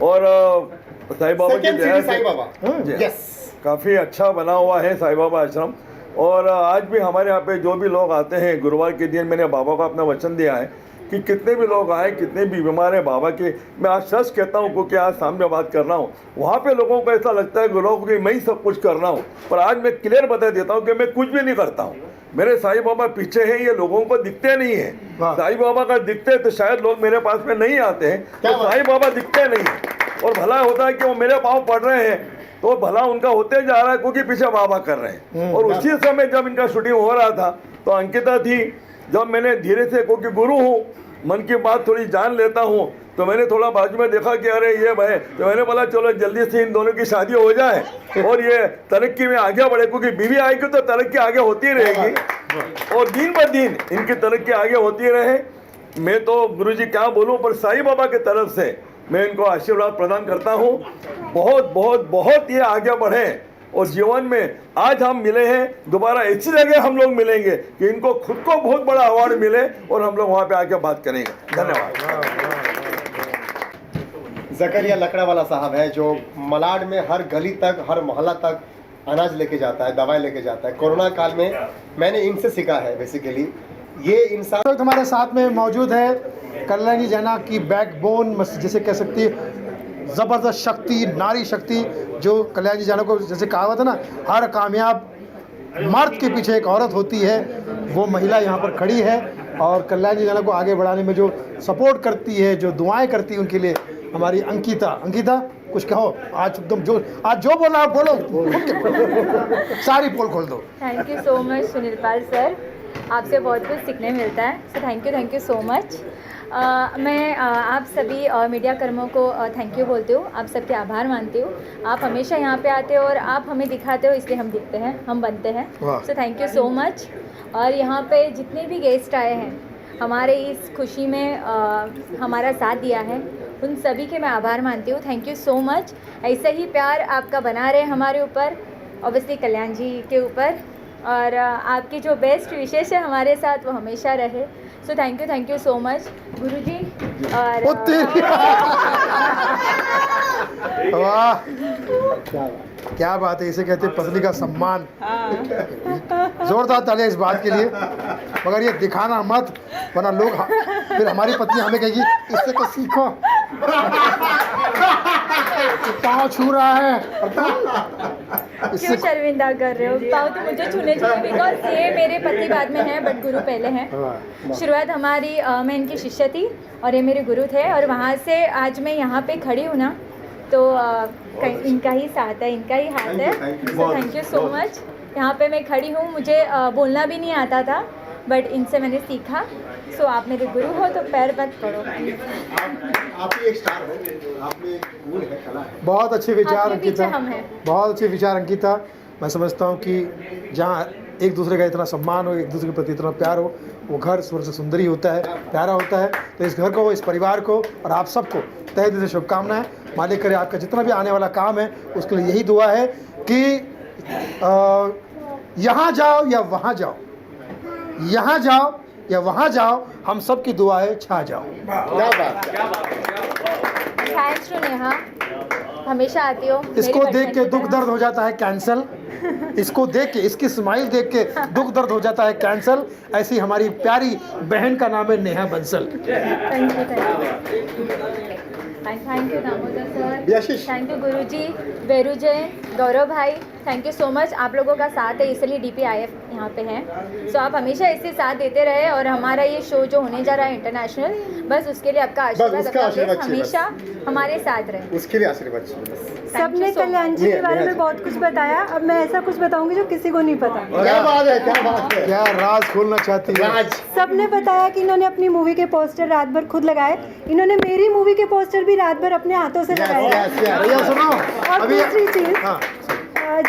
और साईं बाबा की दया से काफ़ी अच्छा बना हुआ है साईं बाबा आश्रम। और आज भी हमारे यहाँ पे जो भी लोग आते हैं, गुरुवार के दिन मैंने बाबा को अपना वचन दिया है कि कितने भी लोग आए, कितने भी बीमार हैं बाबा के, मैं आज सच कहता हूँ क्योंकि आज सामने बात कर रहा हूँ, वहाँ पे लोगों को ऐसा लगता है लोगों कि मैं ही सब कुछ कर रहा हूँ, पर आज मैं क्लियर बता देता हूँ कि मैं कुछ भी नहीं करता हूँ। मेरे साईं बाबा पीछे हैं, ये लोगों को दिखते नहीं है। साईं बाबा का दिखते तो शायद लोग मेरे पास में नहीं आते हैं, तो साईं बाबा दिखते नहीं है। और भला होता है कि वो मेरे पाँव पड़ रहे हैं तो भला उनका होते जा रहा है, क्योंकि पीछे बाबा कर रहे हैं। और उसी समय जब इनका शूटिंग हो रहा था तो अंकिता थी, जब मैंने धीरे से, क्योंकि गुरु हूँ, मन की बात थोड़ी जान लेता हूँ, तो मैंने थोड़ा बाजू में देखा कि अरे ये भाई, तो मैंने बोला चलो जल्दी से इन दोनों की शादी हो जाए और ये तरक्की में आगे बढ़े, क्योंकि बीवी आएगी तो तरक्की आगे होती रहेगी और दिन ब दिन इनकी तरक्की आगे होती रहे। मैं तो गुरुजी क्या बोलूँ, पर साईं बाबा की तरफ से मैं इनको आशीर्वाद प्रदान करता हूँ, बहुत बहुत बहुत ये आगे बढ़े और जीवन में आज हम मिले हैं, दोबारा ऐसी जगह हम लोग मिलेंगे कि इनको खुद को बहुत बड़ा अवार्ड मिले और हम लोग वहाँ पे आके बात करेंगे। धन्यवाद। जकरिया लकड़ावाला साहब है जो मलाड में हर गली तक, हर मोहल्ला तक अनाज लेके जाता है, दवाई लेके जाता है। कोरोना काल में मैंने इनसे सीखा है बेसिकली, ये इंसान तो हमारे साथ में मौजूद है कल्याणी जाना की बैकबोन, जैसे कह सकती है ज़बरदस्त शक्ति, नारी शक्ति, जो कल्याणी जाना को जैसे कहावत है ना, हर कामयाब मर्द के पीछे एक औरत होती है, वो महिला यहाँ पर खड़ी है और कल्याणी जाना को आगे बढ़ाने में जो सपोर्ट करती है, जो दुआएं करती है उनके लिए हमारी अंकिता। अंकिता कुछ कहो, आज एकदम जो बोला आप बोलो, सारी पोल खोल दो। Thank you so much Sunil Pal sir, आपसे बहुत कुछ सीखने मिलता है, सो थैंक यू सो मच। मैं आप सभी मीडिया कर्मों को थैंक यू बोलती हूँ, आप सबके आभार मानती हूँ। आप हमेशा यहाँ पे आते हो और आप हमें दिखाते हो, इसलिए हम दिखते हैं, हम बनते हैं। सो थैंक यू सो मच। और यहाँ पे जितने भी गेस्ट आए हैं, हमारे इस खुशी में हमारा साथ दिया है, उन सभी के मैं आभार मानती हूँ। Thank you so much. ऐसा ही प्यार आपका बना रहे हमारे ऊपर, ऑब्वियसली कल्याण जी के ऊपर, और आपकी जो बेस्ट विशेष है हमारे साथ वो हमेशा रहे। So thank you so much गुरुजी। और वाह क्या बात है, इसे कहते हैं पत्नी का सम्मान। जोरदार तालियां इस बात के लिए, मगर ये दिखाना मत, वरना लोग फिर हमारी पत्नी हमें कहेगी इससे तो सीखो, पाँव छू रहा है। क्यों शर्मिंदा कर रहे हो? पाँव तो मुझे छूने चाहिए, बिकॉज ये मेरे पति बाद में हैं, बट गुरु पहले हैं। शुरुआत हमारी मैं इनकी शिष्य थी और ये मेरे गुरु थे, और वहाँ से आज मैं यहाँ पे खड़ी हूँ ना, तो इनका ही साथ है, इनका ही हाथ है। सो थैंक यू सो मच। यहाँ पे मैं खड़ी हूँ, मुझे बोलना भी नहीं आता था, बट इनसे मैंने सीखा। सो आप मेरे गुरु हो तो पैर मत पड़ो। आप ही एक स्टार हो, आप में गुण है, कला है। बहुत अच्छे विचार आपके पीछे अंकिता, हम हैं। बहुत अच्छे विचार अंकिता। मैं समझता हूँ कि जहाँ एक दूसरे का इतना सम्मान हो, एक दूसरे के प्रति इतना प्यार हो, वो घर स्वर्ग से सुंदर ही होता है, प्यारा होता है। तो इस घर को, इस परिवार को और आप सबको तहे दिल से शुभकामनाएं। मालिक करे आपका जितना भी आने वाला काम है उसके लिए यही दुआ है कि यहाँ जाओ या वहाँ जाओ, यहाँ जाओ या वहाँ जाओ, हम सब की दुआ है छा जाओ। क्या बात। थैंक्स टू नेहा, हमेशा आती हो। इसको देख के दुख दर्द हो जाता है कैंसल, इसको देख के, इसकी स्माइल देख के दुख दर्द हो जाता है कैंसल। ऐसी हमारी प्यारी बहन का नाम है Neha Bansal. Thank you Damodar sir, thank you गुरुजी, वेरू जैन, गौरव भाई, थैंक यू सो मच। आप लोगों का साथ है इसलिए DPIF यहाँ पे हैं। सो आप हमेशा इसी साथ देते रहे और हमारा ये शो जो होने जा रहा है इंटरनेशनल, बस उसके लिए आपका आशीर्वाद हमेशा हमारे साथ रहे। उसके लिए आशीर्वाद चाहिए। सबने कल्याण जी के बारे में बहुत कुछ बताया, अब मैं ऐसा कुछ बताऊंगी जो किसी को नहीं पता। क्या बात है, क्या बात है, क्या राज खोलना चाहती है? सबने बताया कि इन्होंने अपनी मूवी के पोस्टर रात भर खुद लगाए। इन्होंने मेरी मूवी के पोस्टर भी रात भर अपने हाथों से लगाए। भैया सुनो, और दूसरी चीज,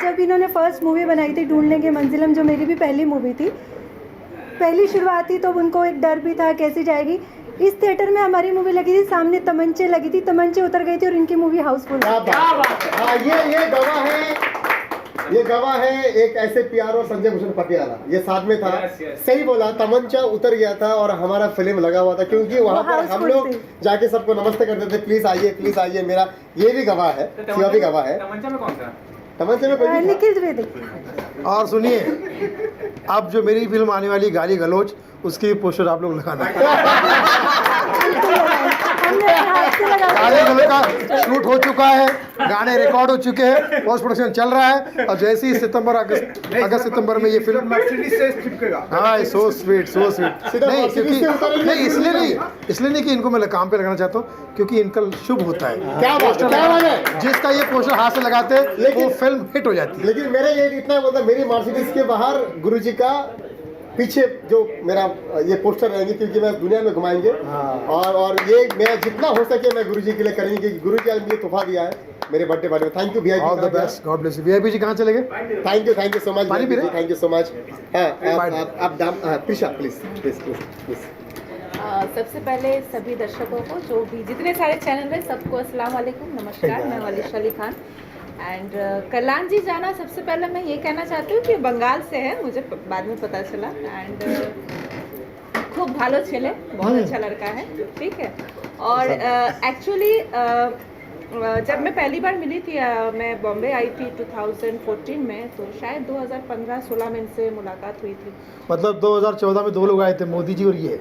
जब इन्होंने फर्स्ट मूवी बनाई थी ढूंढने के मंजिलम, जो मेरी भी पहली मूवी थी, पहली शुरुआत थी, तो उनको एक डर भी था कैसी जाएगी। इस थिएटर में हमारी मूवी लगी थी, सामने तमंचे लगी थी, तमंचे उतर गई थी और इनकी मूवी हाउसफुल। हाँ, ये गवाह है, ये गवाह है एक ऐसे PRO संजय भूषण पटियाला, ये साथ में था। सही बोला, तमंचा उतर गया था और हमारा फिल्म लगा हुआ था, क्योंकि वहाँ पर हम लोग जाके सबको नमस्ते करते थे, प्लीज आइए। मेरा ये भी गवाह है, शिवा भी गवाह है। तमंचा में कौन सा? तमंचा में कोई निखिल द्विवेदी। और सुनिए, अब जो मेरी फिल्म आने वाली गाली गलोच, उसकी पोस्टर आप लोग लगाना। गाली गलोच का शूट हो चुका है, गाने रिकॉर्ड हो चुके हैं, पोस्ट प्रोडक्शन चल रहा है, और जैसे ही अगस्त सितंबर में ये फिल्म हाँ, सो स्वीट नहीं, क्योंकि नहीं इसलिए नहीं कि इनको मैं काम पे लगाना चाहता हूँ, क्योंकि इनका शुभ होता है। क्या बात है, जिसका ये पोस्टर हाथ से लगाते हैं वो फिल्म हिट हो जाती है। लेकिन मेरे ये इतना मतलब, मेरी मर्सिडीज के बाहर गुरुजी का पीछे जो मेरा ये पोस्टर रहेंगे, क्योंकि मैं दुनिया में घुमाएंगे। और ये मैं जितना हो सके मैं गुरुजी के लिए करेंगे, क्योंकि गुरुजी ने मुझे तोहफा दिया है मेरे बर्थडे पार्टी में। Thank you VIP, all the best, God bless you. VIP जी कहाँ चले गए? Thank you so much, thank you so much. आप प्रिशा प्लीज। सबसे पहले सभी दर्शकों को, जो भी जितने सारे चैनल हैं, सबको अस्सलाम वालेकुम, नमस्कार। मैं वालिश अली खान एंड कल्याण जी जाना, सबसे पहले मैं ये कहना चाहती हूँ कि बंगाल से है, मुझे बाद में पता चला। एंड खूब भालो छेले, बहुत अच्छा लड़का है, ठीक है। और एक्चुअली जब मैं पहली बार मिली थी, मैं बॉम्बे आई थी 2014 में, तो शायद 2015-16 में इनसे मुलाकात हुई थी। मतलब 2014 में 2 लोग आए थे, मोदी जी और ये।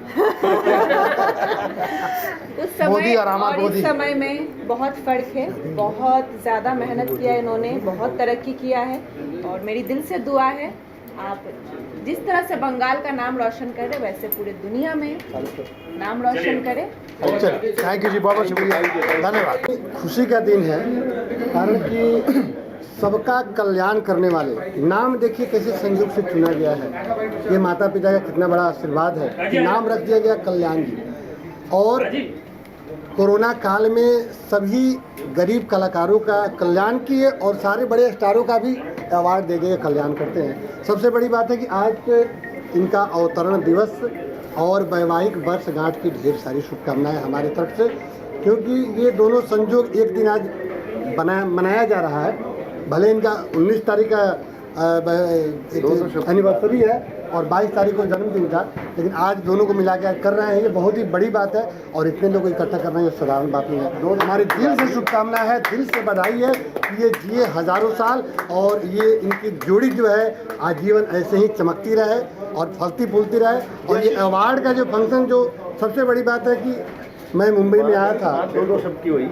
उस समय और इस समय में बहुत फ़र्क है, बहुत ज़्यादा मेहनत किया इन्होंने, बहुत तरक्की किया है, और मेरी दिल से दुआ है आप जिस तरह से बंगाल का नाम रोशन कर रहे, वैसे पूरे दुनिया में नाम रोशन करें। थैंक यू जी, बहुत बहुत शुक्रिया, धन्यवाद। खुशी का दिन है, कारण कि सबका कल्याण करने वाले, नाम देखिए कैसे संयोग से चुना गया है। ये माता पिता का कितना बड़ा आशीर्वाद है कि नाम रख दिया गया कल्याण जी। और कोरोना काल में सभी गरीब कलाकारों का कल्याण किए और सारे बड़े स्टारों का भी अवार्ड दे के कल्याण करते हैं। सबसे बड़ी बात है कि आज इनका अवतरण दिवस और वैवाहिक वर्षगांठ की ढेर सारी शुभकामनाएं हमारी तरफ से, क्योंकि ये दोनों संयोग एक दिन आज मनाया जा रहा है। भले इनका 19 तारीख का एनिवर्सरी है और 22 तारीख को जन्मदिन था, लेकिन आज दोनों को मिला के कर रहे हैं, ये बहुत ही बड़ी बात है। और इतने लोग इकट्ठा करना ये साधारण बात नहीं है। हमारे दिल से शुभकामना है, दिल से बधाई है कि ये जिए हज़ारों साल, और ये इनकी जोड़ी जो है आजीवन ऐसे ही चमकती रहे और फलती फूलती रहे। और ये अवार्ड का जो फंक्शन, जो सबसे बड़ी बात है कि मैं मुंबई में आया था,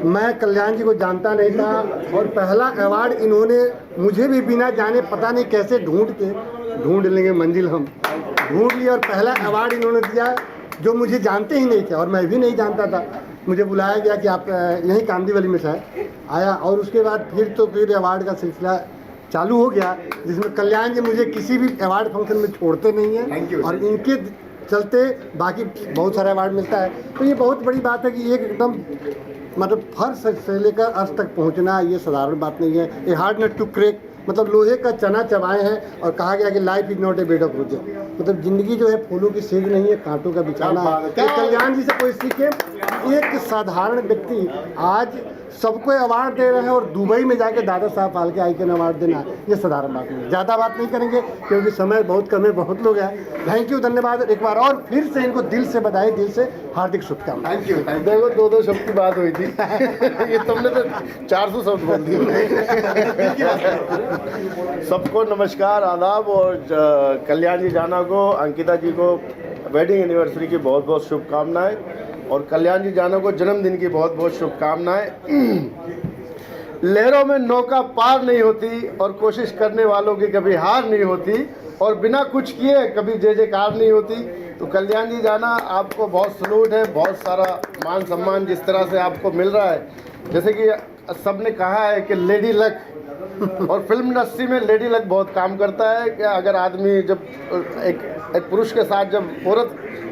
मैं कल्याण जी को जानता नहीं था, और पहला अवार्ड इन्होंने मुझे भी बिना जाने पता नहीं कैसे ढूंढ लेंगे मंजिल, हम ढूंढ लिया और पहला अवार्ड इन्होंने दिया जो मुझे जानते ही नहीं थे और मैं भी नहीं जानता था। मुझे बुलाया गया कि आप यहीं कामदीवली में शायद आया, और उसके बाद फिर अवार्ड का सिलसिला चालू हो गया, जिसमें कल्याण जी मुझे किसी भी अवार्ड फंक्शन में छोड़ते नहीं हैं, और इनके चलते बाकी बहुत सारे अवार्ड मिलता है। तो ये बहुत बड़ी बात है कि एक एकदम मतलब फर्श से लेकर अर्श तक पहुंचना ये साधारण बात नहीं है। A hard nut to crack, मतलब लोहे का चना चबाए हैं, और कहा गया कि life is not a bed of roses, मतलब ज़िंदगी जो है फूलों की सेज नहीं है, कांटों का बिछाना है। तो कल्याण जी से कोई सीखे, एक साधारण व्यक्ति आज सबको अवार्ड दे रहे हैं, और दुबई में जाके दादा साहब फाल्के आइकन अवार्ड देना, ये साधारण बात नहीं है। ज़्यादा बात नहीं करेंगे क्योंकि समय बहुत कम है, बहुत लोग हैं। थैंक यू, धन्यवाद एक बार और फिर से इनको दिल से बधाई, दिल से हार्दिक शुभकामनाएं। Thank you. देखो 2-2 शब्द की बात हुई थी ये तुमने तो 400 शब्द बोल दिए। सबको नमस्कार, आदाब, और कल्याण जी जाना को, अंकिता जी को वेडिंग एनिवर्सरी की बहुत बहुत शुभकामनाएं, और कल्याण जी जाना को जन्मदिन की बहुत बहुत शुभकामनाएं। लहरों में नौका पार नहीं होती, और कोशिश करने वालों की कभी हार नहीं होती, और बिना कुछ किए कभी जय जयकार नहीं होती। तो कल्याण जी जाना, आपको बहुत सलूट है, बहुत सारा मान सम्मान जिस तरह से आपको मिल रहा है। जैसे कि सबने कहा है कि लेडी लक, और फिल्म इंडस्ट्री में लेडी लक बहुत काम करता है कि अगर आदमी जब एक पुरुष के साथ जब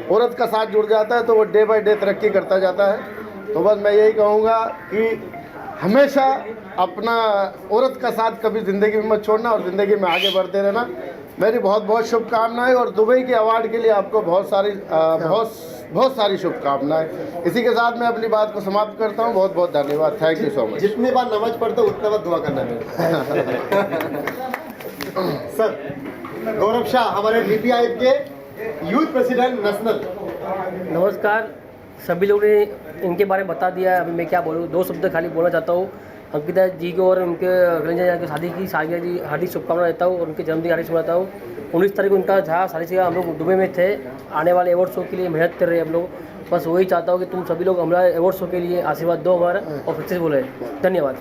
औरत का साथ जुड़ जाता है तो वो डे बाय डे तरक्की करता जाता है। तो बस मैं यही कहूँगा कि हमेशा अपना औरत का साथ कभी ज़िंदगी में मत छोड़ना, और ज़िंदगी में आगे बढ़ते रहना। मेरी बहुत बहुत शुभकामनाएं, और दुबई के अवार्ड के लिए आपको बहुत सारी शुभकामनाएं। इसी के साथ मैं अपनी बात को समाप्त करता हूं। बहुत बहुत धन्यवाद। Thank you so much. जितने बार नमाज पढ़ते हो उतने बार दुआ करना है। सर गौरव शाह, हमारे DPI के यूथ प्रेसिडेंट नेशनल। नमस्कार, सभी लोगों ने इनके बारे में बता दिया है, अभी मैं क्या बोलूँ। 2 शब्द खाली बोलना चाहता हूँ। अंकिता जी को और उनके कल्याण की शादी की सालगिरह की हार्दिक शुभकामनाएं देता हूँ, और उनके जन्मदिन हार्दिक शुभकामनाएं देता हूँ। 19 तारीख को उनका जहाँ शादी से हम लोग दुबई में थे, आने वाले अवार्ड शो के लिए मेहनत कर रहे हैं हम लोग। बस वही चाहता हूँ कि तुम सभी लोग हमारा अवार्ड शो के लिए आशीर्वाद दो हमारा, और सक्सेसफुल है। धन्यवाद।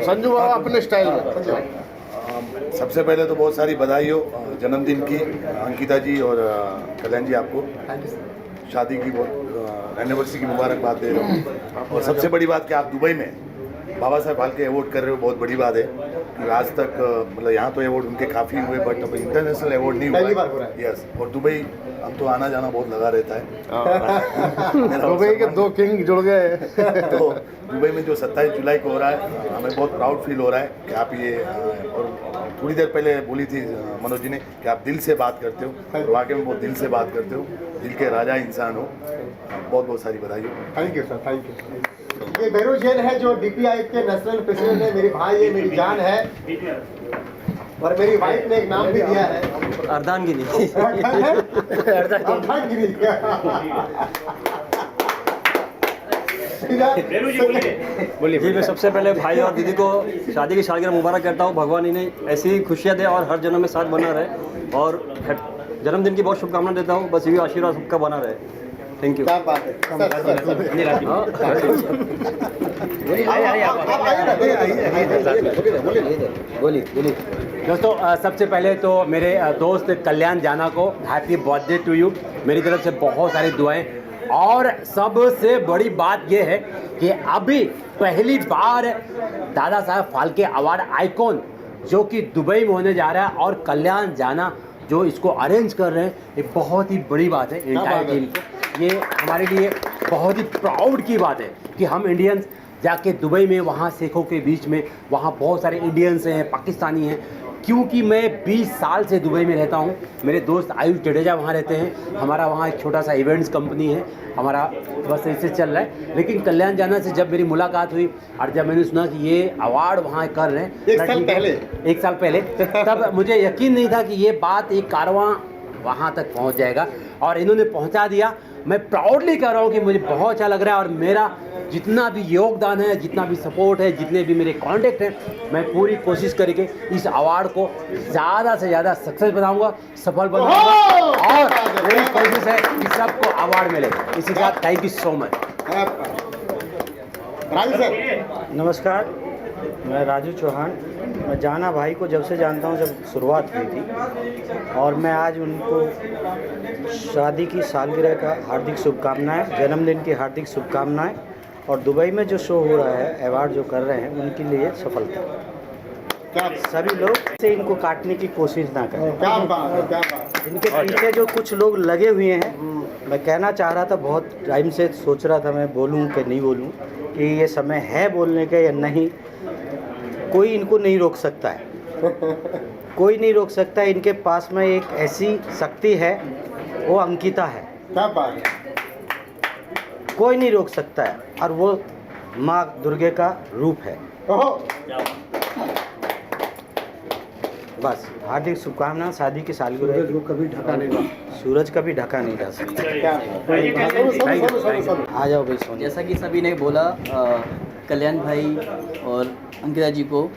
संजू बाबा अपने स्टाइल में। सबसे पहले तो बहुत सारी बधाई हो जन्मदिन की अंकिता जी और कल्याण जी, आपको शादी की बहुत एनिवर्सरी की मुबारकबाद दे रहे हो। और सबसे बड़ी बात कि आप दुबई में बाबा साहब फाल्के अवार्ड कर रहे हो, बहुत बड़ी बात है। कि आज तक मतलब यहाँ तो अवार्ड उनके काफ़ी हुए, बट अब इंटरनेशनल अवार्ड नहीं हुआ। यस, और दुबई हम तो आना जाना बहुत लगा रहता है। दुबई के 2 किंग जुड़ गए। तो दुबई में जो 27 जुलाई को हो रहा है, हमें बहुत प्राउड फील हो रहा है कि आप ये, और थोड़ी देर पहले बोली थी मनोज जी ने कि आप दिल से बात करते हो, और वाकई में बहुत दिल से बात करते हो, दिल के राजा इंसान हो। बहुत बहुत सारी बधाई हो। Thank you sir, thank you. ये बेरू जैन है जो DPI के नेशनल प्रेसिडेंट है, मेरी भाई है, मेरी जान है, और मेरी वाइफ ने एक नाम भी दिया है, अर्धांगिनी। अर्धांगिनी। बोलिए जी। मैं सबसे पहले भाई और दीदी को शादी की सालगिरह मुबारक करता हूँ। भगवान इन्हें ऐसी ही खुशियाँ दे और हर जन्म में साथ बना रहे, और जन्मदिन की बहुत शुभकामनाएं देता हूँ। बस यही आशीर्वाद सबका बना रहे। Thank you. क्या बात है। बोलिए। दोस्तों, सबसे पहले तो मेरे दोस्त कल्याण जाना को हैप्पी बर्थडे टू यू, मेरी तरफ से बहुत सारी दुआएं। और सबसे बड़ी बात यह है कि अभी पहली बार दादा साहब फाल्के अवार्ड आइकॉन जो कि दुबई में होने जा रहा है, और कल्याण जाना जो इसको अरेंज कर रहे हैं, ये बहुत ही बड़ी बात है इंटायर टीम को। ये हमारे लिए बहुत ही प्राउड की बात है कि हम इंडियंस जाके दुबई में, वहाँ सिखों के बीच में, वहाँ बहुत सारे इंडियंस हैं, पाकिस्तानी हैं। क्योंकि मैं 20 साल से दुबई में रहता हूँ, मेरे दोस्त आयुष जडेजा वहाँ रहते हैं, हमारा वहाँ एक छोटा सा इवेंट्स कंपनी है हमारा, बस ऐसे चल रहा है। लेकिन कल्याण जाना से जब मेरी मुलाकात हुई और जब मैंने सुना कि ये अवार्ड वहाँ कर रहे हैं 1 साल पहले, तब मुझे यकीन नहीं था कि ये बात, एक कारवां वहाँ तक पहुँच जाएगा, और इन्होंने पहुँचा दिया। मैं प्राउडली कह रहा हूँ कि मुझे बहुत अच्छा लग रहा है, और मेरा जितना भी योगदान है, जितना भी सपोर्ट है, जितने भी मेरे कॉन्टेक्ट हैं, मैं पूरी कोशिश करके इस अवार्ड को ज़्यादा से ज़्यादा सक्सेस बनाऊंगा, सफल बनाऊंगा, और मेरी कोशिश है कि सबको अवार्ड मिले। इसी के साथ थैंक यू सो मच। नमस्कार, मैं राजू चौहान। मैं जाना भाई को जब से जानता हूँ, जब शुरुआत हुई थी, और मैं आज उनको शादी की सालगिरह का हार्दिक शुभकामनाएं, जन्मदिन की हार्दिक शुभकामनाएं, और दुबई में जो शो हो रहा है, अवार्ड जो कर रहे हैं, उनके लिए सफलता। सभी लोग से इनको काटने की कोशिश ना करें। इनके पीछे जो कुछ लोग लगे हुए हैं, मैं कहना चाह रहा था, बहुत टाइम से सोच रहा था मैं बोलूं कि नहीं बोलूं, कि ये समय है बोलने का या नहीं। कोई इनको नहीं रोक सकता है, कोई नहीं रोक सकता है। इनके पास में एक ऐसी शक्ति है, वो अंकिता है। क्या बात है, कोई नहीं रोक सकता है, और वो माँ दुर्गे का रूप है। बस हार्दिक शुभकामनाएं, शादी की सालगिरह को कभी ढका नहीं, सूरज कभी ढका नहीं जा सकता। आ जाओ भाई सोनी। जैसा कि सभी ने बोला, कल्याण भाई और अंकिता जी को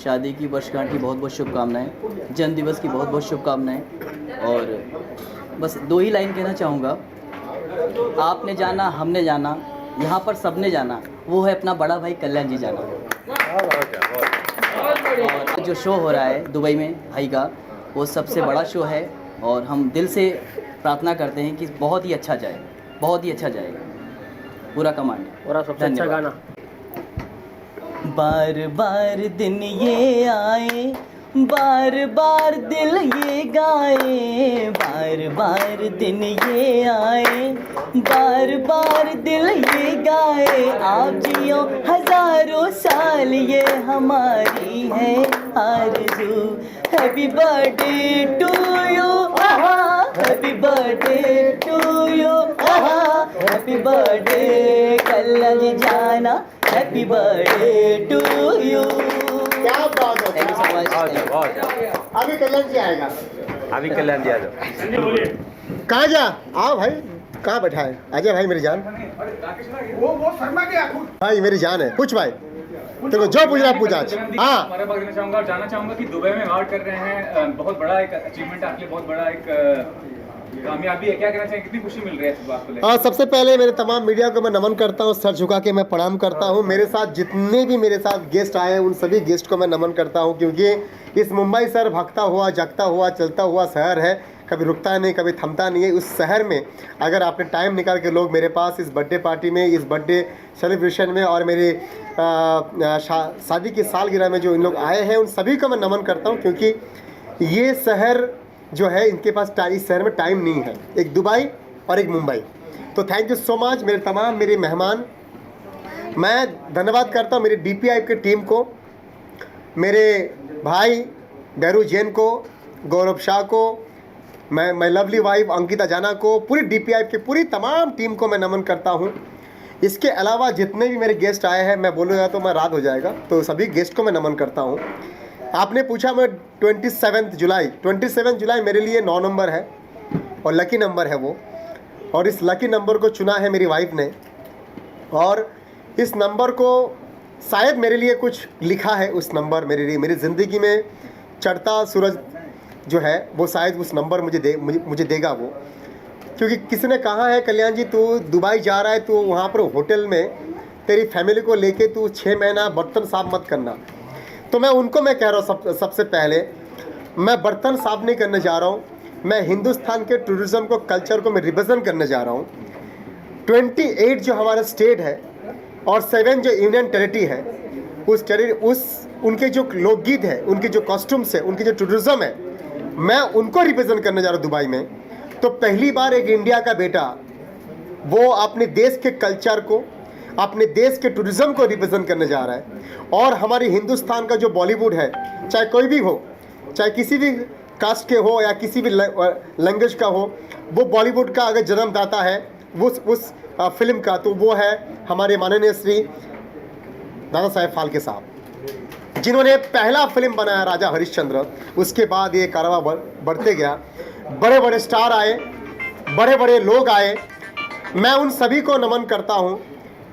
शादी की वर्षगांठ की बहुत बहुत शुभकामनाएं, जन्मदिवस की बहुत बहुत शुभकामनाएं। और बस 2 ही लाइन कहना चाहूँगा, आपने जाना, हमने जाना, यहाँ पर सबने जाना, वो है अपना बड़ा भाई कल्याण जी जाना। और जो शो हो रहा है दुबई में भाई का, वो सबसे बड़ा शो है, और हम दिल से प्रार्थना करते हैं कि बहुत ही अच्छा जाए, बहुत ही अच्छा जाएगा पूरा कमांड। और सबसे अच्छा गाना। बार बार दिन ये आए, बार बार दिल ये गाए, बार बार दिन ये आए, बार बार दिल ये गाए, आप जियो हजारों साल, ये हमारी है Arzoo. Happy birthday to you, happy birthday to you, happy birthday Kalyan ji जाना, हैप्पी बर्थडे टू यू। क्या बात है, थैंक यू सो मच। अभी कल्याण जी आएगा, अभी कल्याण जी आ जाओ। कहाँ जा, आओ भाई, कहाँ बैठा है, आजा भाई मेरी जान। वो शर्मा के भाई मेरी जान है, पूछ भाई, तेरे को जो पूछ रहा पूछ आज। हाँ, हमारे बात करना चाहूँगा और जानना चाहूँगा कि दुबई में अवार्ड कर रहे हैं, बहुत बड़ा एक अचीवमेंट आपके लिए, बहुत बड़ा एक कामयाबी है। क्या कहना चाहिए, कितनी खुशी मिल रही है इस बात को लेकर? सबसे पहले मेरे तमाम मीडिया को मैं नमन करता हूँ, सर झुका के मैं प्रणाम करता हूँ। मेरे साथ जितने भी मेरे साथ गेस्ट आए हैं, उन सभी गेस्ट को मैं नमन करता हूँ, क्योंकि इस मुंबई शहर भागता हुआ, जगता हुआ, चलता हुआ शहर है, कभी रुकता नहीं, कभी थमता नहीं है। उस शहर में अगर आपने टाइम निकाल के लोग मेरे पास इस बर्थडे पार्टी में, इस बर्थडे सेलिब्रेशन में, और मेरे शादी की सालगिरह में जो इन लोग आए हैं, उन सभी को मैं नमन करता हूँ, क्योंकि ये शहर जो है, इनके पास इस शहर में टाइम नहीं है, एक दुबई और एक मुंबई। तो थैंक यू सो मच मेरे मेहमान। मैं धन्यवाद करता हूँ मेरी DPI की टीम को, मेरे भाई गैरू जैन को, गौरव शाह को, मैं लवली वाइफ अंकिता जाना को, पूरी DPI की पूरी तमाम टीम को मैं नमन करता हूँ। इसके अलावा जितने भी मेरे गेस्ट आए हैं, मैं बोलूँगा तो मैं रात हो जाएगा, तो सभी गेस्ट को मैं नमन करता हूँ। आपने पूछा, मैं 27 जुलाई मेरे लिए 9 नंबर है और लकी नंबर है वो, और इस लकी नंबर को चुना है मेरी वाइफ ने, और इस नंबर को शायद मेरे लिए कुछ लिखा है। उस नंबर मेरे लिए, मेरी ज़िंदगी में चढ़ता सूरज जो है, वो शायद उस नंबर मुझे देगा वो, क्योंकि किसी ने कहा है, कल्याण जी तू दुबई जा रहा है, तो वहाँ पर होटल में तेरी फैमिली को लेके तू 6 महीना बर्तन साफ मत करना। तो मैं उनको मैं कह रहा हूँ, सबसे पहले मैं बर्तन साफ नहीं करने जा रहा हूँ, मैं हिंदुस्तान के टूरिज़्म को, कल्चर को मैं रिप्रेजेंट करने जा रहा हूँ। 28 जो हमारा स्टेट है और 7 जो यूनियन टेरिटरी है, उनके जो लोकगीत है, उनके जो कॉस्ट्यूम्स है, उनकी जो टूरिज़्म है, मैं उनको रिप्रेजेंट करने जा रहा हूँ दुबई में। तो पहली बार एक इंडिया का बेटा वो अपने देश के कल्चर को, अपने देश के टूरिज़्म को रिप्रेजेंट करने जा रहा है। और हमारे हिंदुस्तान का जो बॉलीवुड है, चाहे कोई भी हो, चाहे किसी भी कास्ट के हो या किसी भी लैंग्वेज का हो, वो बॉलीवुड का अगर जन्मदाता है उस फिल्म का, तो वो है हमारे माननीय श्री दादा साहेब फाल्के साहब, जिन्होंने पहला फिल्म बनाया राजा हरिश्चंद्र। उसके बाद ये कारवां बढ़ते गया, बड़े बड़े स्टार आए, बड़े बड़े लोग आए, मैं उन सभी को नमन करता हूँ।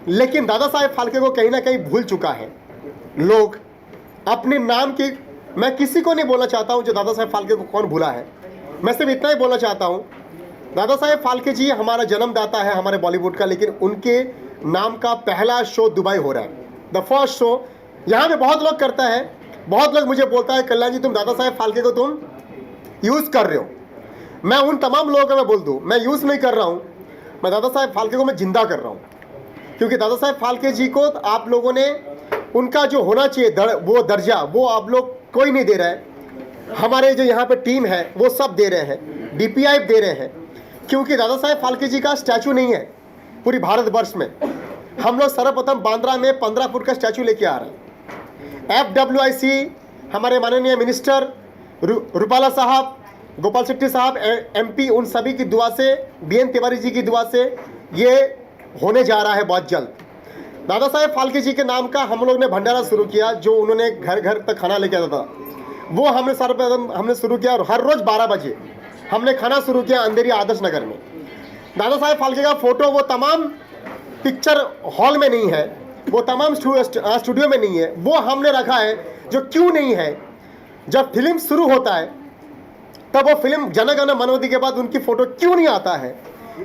लेकिन दादा साहेब फाल्के को कहीं ना कहीं भूल चुका है लोग अपने नाम की। मैं किसी को नहीं बोलना चाहता हूँ जो दादा साहेब फाल्के को कौन भूला है, मैं सिर्फ इतना ही बोलना चाहता हूँ, दादा साहेब फाल्के जी हमारा जन्मदाता है हमारे बॉलीवुड का, लेकिन उनके नाम का पहला शो दुबई हो रहा है। द फर्स्ट शो यहाँ पे बहुत लोग करता है, बहुत लोग मुझे बोलता है कल्याण जी तुम दादा साहेब फाल्के को तुम यूज़ कर रहे हो। मैं उन तमाम लोगों को मैं बोल दूँ, मैं यूज़ नहीं कर रहा हूँ, मैं दादा साहेब फाल्के को मैं जिंदा कर रहा हूँ। क्योंकि दादा साहेब फाल्के जी को आप लोगों ने उनका जो होना चाहिए वो दर्जा वो आप लोग कोई नहीं दे रहा है। हमारे जो यहाँ पे टीम है वो सब दे रहे हैं, DPI दे रहे हैं। क्योंकि दादा साहेब फाल्के जी का स्टैचू नहीं है पूरी भारतवर्ष में। हम लोग सर्वप्रथम बांद्रा में 15 फुट का स्टैचू लेके आ रहे हैं। FWIC हमारे माननीय मिनिस्टर रूपाला साहब, गोपाल शेट्टी साहब, MP, उन सभी की दुआ से, BN तिवारी जी की दुआ से ये होने जा रहा है बहुत जल्द। दादा साहेब फाल्के जी के नाम का हम लोग ने भंडारा शुरू किया, जो उन्होंने घर घर तक खाना लेके आता था, वो हमने सर्वप्रथम हमने शुरू किया। और हर रोज़ 12 बजे हमने खाना शुरू किया अंधेरी आदर्श नगर में। दादा साहेब फाल्के का फोटो वो तमाम पिक्चर हॉल में नहीं है, वो तमाम स्टूडियो में नहीं है, वो हमने रखा है। जो क्यों नहीं है, जब फिल्म शुरू होता है तब वो फिल्म जन गण मन अधि के बाद उनकी फोटो क्यों नहीं आता है,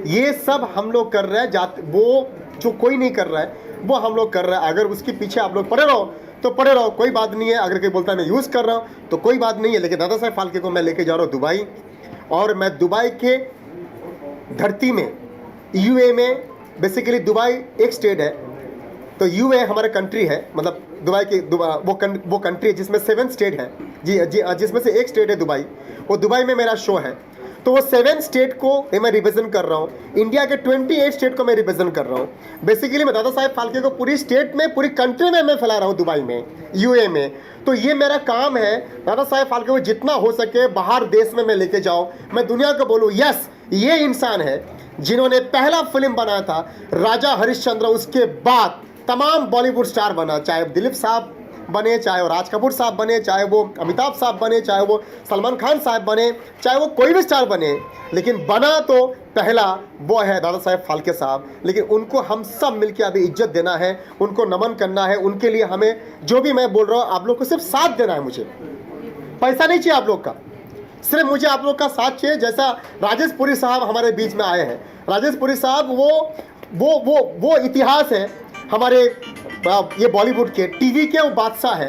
ये सब हम लोग कर रहे हैं। वो जो कोई नहीं कर रहा है वो हम लोग कर रहे हैं। अगर उसके पीछे आप लोग पड़े रहो तो पड़े रहो, कोई बात नहीं है। अगर कोई बोलता है मैं यूज़ कर रहा हूँ तो कोई बात नहीं है। लेकिन दादा साहेब फाल्के को मैं लेके जा रहा हूँ दुबई, और मैं दुबई के धरती में, UAE में, बेसिकली दुबई एक स्टेट है तो UAE हमारा कंट्री है, मतलब दुबई की वो कंट्री है जिसमें 7 स्टेट है जी, जिसमें से एक स्टेट है दुबई। वो दुबई में मेरा शो है, तो वो 7 स्टेट को मैं रिप्रेजेंट कर रहा हूँ। इंडिया के 28 स्टेट को मैं रिप्रेजेंट कर रहा हूँ। बेसिकली मैं दादा साहेब फाल्के को पूरी स्टेट में, पूरी कंट्री में मैं फैला रहा हूँ, दुबई में, UAE में। तो ये मेरा काम है, दादा साहेब फाल्के को जितना हो सके बाहर देश में मैं लेके जाऊँ, मैं दुनिया को बोलूँ यस ये इंसान है जिन्होंने पहला फिल्म बनाया था राजा हरिश्चंद्र, उसके बाद तमाम बॉलीवुड स्टार बना, चाहे दिलीप साहब बने, चाहे वो राज कपूर साहब बने, चाहे वो अमिताभ साहब बने, चाहे वो सलमान खान साहब बने, चाहे वो कोई भी स्टार बने, लेकिन बना तो पहला वो है दादा साहेब फाल्के साहब। लेकिन उनको हम सब मिलकर अभी इज्जत देना है, उनको नमन करना है। उनके लिए हमें जो भी मैं बोल रहा हूँ, आप लोग को सिर्फ साथ देना है। मुझे पैसा नहीं चाहिए आप लोग का, सिर्फ मुझे आप लोग का साथ चाहिए। जैसा राजेश पुरी साहब हमारे बीच में आए हैं, राजेश पुरी साहब वो इतिहास है हमारे ये बॉलीवुड के, टीवी के वो बादशाह है।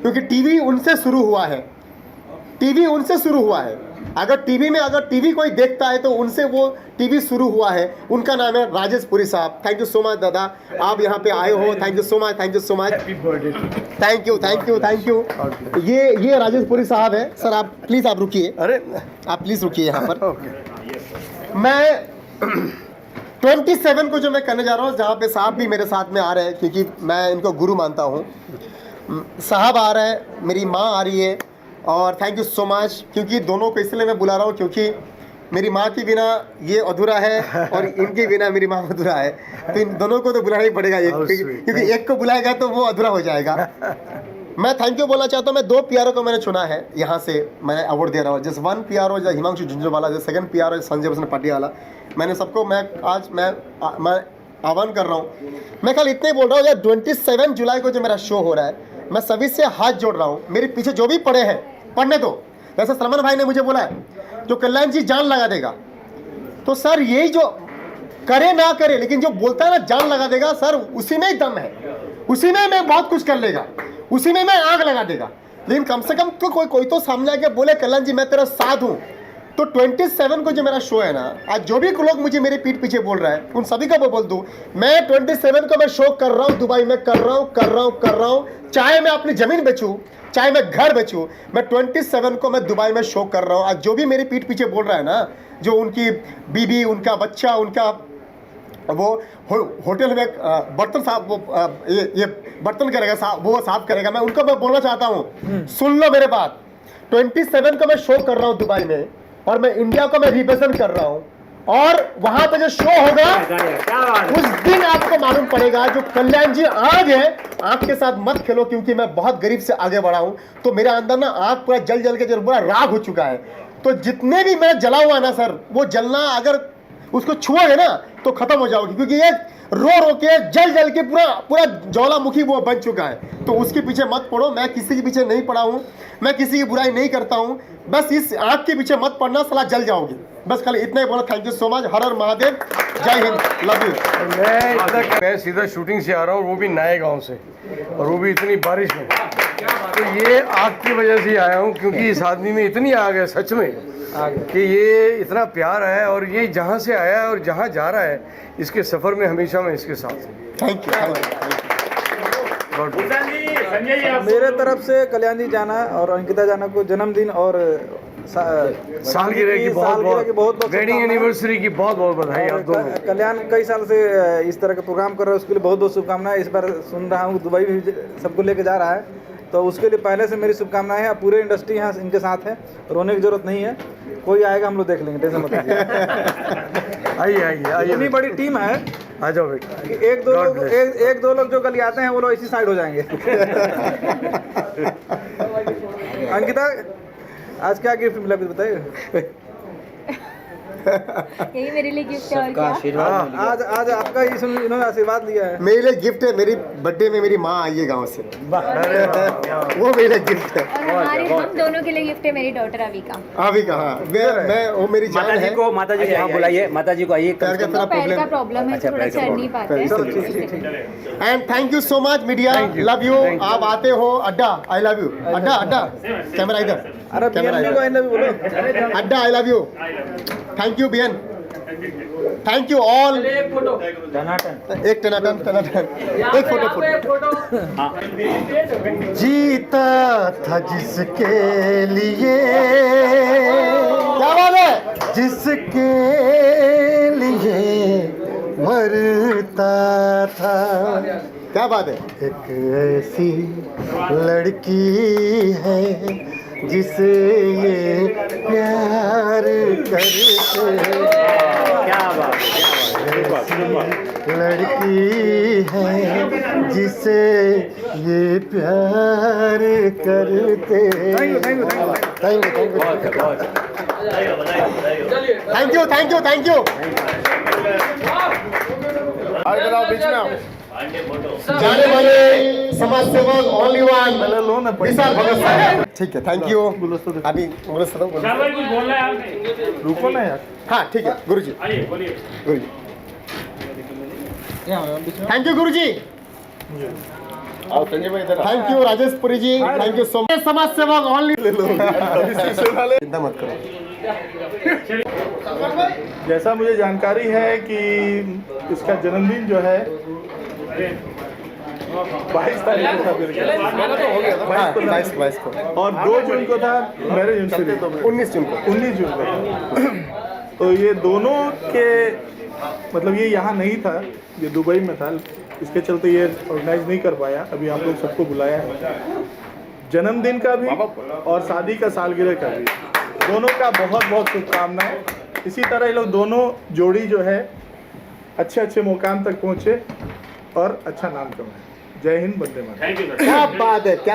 क्योंकि टीवी उनसे शुरू हुआ है, टीवी उनसे शुरू हुआ है। अगर टीवी में अगर टीवी कोई देखता है तो उनसे वो टीवी शुरू हुआ है। उनका नाम है राजेश पुरी साहब। थैंक यू सो मच दादा, आप यहाँ पे आए हो, thank you so much, thank you so much, thank you thank you thank you. ये राजेश पुरी साहब है। सर आप प्लीज़ आप रुकिए, अरे आप प्लीज़ रुकिए यहाँ पर। मैं 27 को जो मैं करने जा रहा हूँ, जहाँ पे साहब भी मेरे साथ में आ रहे हैं, क्योंकि मैं इनको गुरु मानता हूँ। साहब आ रहे हैं, मेरी माँ आ रही है, और थैंक यू सो मच। क्योंकि दोनों को इसलिए मैं बुला रहा हूँ क्योंकि मेरी माँ के बिना ये अधूरा है और इनके बिना मेरी माँ अधूरा है। तो इन दोनों को तो बुलाना ही पड़ेगा, क्योंकि एक को बुलाएगा तो वो अधूरा हो जाएगा। मैं थैंक यू बोलना चाहता हूँ। मैं 2 PRO को मैंने चुना है, यहाँ से मैं अवार्ड दे रहा हूँ। जस्ट 1 PRO जो हिमांशु झुंझुनवाला, जो 2nd PRO संजय भूषण पाटियाला। मैंने सबको मैं आह्वान कर रहा हूँ। मैं कल इतने बोल रहा हूँ, 27 जुलाई को जो मेरा शो हो रहा है, मैं सभी से हाथ जोड़ रहा हूँ। मेरे पीछे जो भी पड़े हैं पढ़ने दो। जैसे सलमान भाई ने मुझे बोला है जो कल्याण जी जान लगा देगा, तो सर यही जो करे ना करे, लेकिन जो बोलता है ना जान लगा देगा, सर उसी में ही दम है, उसी में मैं बहुत कुछ कर लेगा, उसी में मैं आग लगा देगा। लेकिन कम से कम तो कोई तो सामने आके बोले कल्याण जी मैं तेरा साथ हूँ। तो 27 को जो मेरा शो है ना, आज जो भी लोग मुझे मेरे पीठ पीछे बोल रहा है उन सभी को मैं बोल दूं, मैं 27 को मैं शो कर रहा हूँ दुबई में, कर रहा हूँ। चाहे मैं अपनी ज़मीन बेचूँ, चाहे मैं घर बेचूँ, मैं 27 को मैं दुबई में शो कर रहा हूँ। आज जो भी मेरे पीठ पीछे बोल रहा है ना, जो उनकी बीबी, उनका बच्चा, उनका वो होटल में बर्तन साफ, ये बर्तन करेगा साफ, वो साफ करेगा, मैं उनको मैं बोलना चाहता हूँ, सुन लो मेरे बात। 27 को मैं शो कर रहा हूँ दुबई में, और मैं इंडिया को मैं रिप्रेजेंट कर रहा हूँ। और वहां पे जो शो होगा उस दिन आपको मालूम पड़ेगा जो कल्याण जी आग है, आग के साथ मत खेलो। क्योंकि मैं बहुत गरीब से आगे बढ़ा हूँ, तो मेरे अंदर ना आग पूरा जल जल के जो पूरा राग हो चुका है। तो जितने भी मैं जला हुआ ना सर, वो जलना अगर उसको छुओगे ना तो खत्म हो जाओगी। क्योंकि ये रो के जल के पूरा ज्वालामुखी वो बन चुका है। तो उसके पीछे मत पड़ो। मैं किसी के पीछे नहीं पड़ा हूँ, मैं किसी की बुराई नहीं करता हूँ। बस इस आग के पीछे मत पड़ना, साला जल जाओगे। बस खाली इतना ही बोला। Thank you so much. हर हर महादेव। जय हिंद, लव यू। मैं सीधा शूटिंग से आ रहा हूँ, वो भी नए गांव से, और वो भी इतनी बारिश में। तो ये आग की वजह से आया हूँ, क्योंकि इस आदमी में इतनी आग है सच में कि ये इतना प्यार है, और ये जहाँ से आया है और जहाँ जा रहा है, इसके सफ़र में हमेशा मैं इसके साथ हूँ। थैंक मेरे तरफ से कल्याण जी जाना और अंकिता जाना को जन्मदिन और सालगिरह की बहुत वेडिंग एनिवर्सरी की बहुत बहुत बधाई आप दोनों। कल्याण कई साल से इस तरह का प्रोग्राम कर रहा है, उसके लिए बहुत बहुत शुभकामनाएं। इस बार सुन रहा हूँ दुबई भी सबको लेके जा रहा है, तो उसके लिए पहले से मेरी शुभकामनाएं हैं। पूरे इंडस्ट्री यहाँ इनके साथ है, रोने की जरूरत नहीं है, कोई आएगा हम लोग देख लेंगे, टेंशन मत लीजिए। आइए इतनी बड़ी टीम है, आ जाओ बेटा। एक दो लोग जो गली आते हैं वो लोग इसी साइड हो जाएंगे। अंकिता आज क्या गिफ्ट मिला कुछ बताइए। यही मेरे लिए गिफ्ट है और क्या? आज आपका इन्होंने आशीर्वाद लिया है। मेरे लिए गिफ्ट है, मेरी बर्थडे में मेरी माँ आई है गाँव से, वो मेरा गिफ्ट है। और हम दोनों के लिए गिफ्ट है मेरी डॉटर अविका। अविका, हाँ, मैं वो मेरी जान है। माता जी को यहाँ बुलाइए, माता जी को आइए। पैर का प्रॉब्लम है, थोड़ा चढ़ नहीं पाते हैं। And thank you so much media, love you. आप आते हो अड्डा, आई लव यू। अड्डा कैमरा इधर, अड्डा I love you. Thank you बियन, थैंक यू ऑल। एक टनाटन एक फोटो। जीता था जिसके लिए, क्या बात है, जिसके लिए मरता था, क्या बात है। एक ऐसी लड़की है जिसे ये प्यार करते, क्या बात, लड़की है जिसे ये प्यार करते। Thank you. बीच में जाने वाले समाज सेवक ओनली वन विशाल भगत साहब। ठीक है, थैंक यू। अभी रुको ना यार। हाँ ठीक है गुरुजी, थैंक यू गुरुजी। Thank you Rajesh Puri ji, thank you so much. समाज सेवक ओनली, चिंता मत करो। जैसा मुझे जानकारी है कि इसका जन्मदिन जो है 22 तारीख को था, 22 को, और 2 जून को था मैरिज एनिवर्सरी, 19 जून को था। तो ये दोनों के मतलब ये यहाँ नहीं था, ये दुबई में था, इसके चलते ये ऑर्गेनाइज नहीं कर पाया। अभी आप लोग सबको बुलाया है, जन्मदिन का भी और शादी का सालगिरह का भी, दोनों का बहुत बहुत शुभकामनाएं। इसी तरह ये लोग दोनों जोड़ी जो है अच्छे मुकाम तक पहुँचे और अच्छा नाम कमाए। जय हिंद, वंदे मातरम। क्या बात है, क्या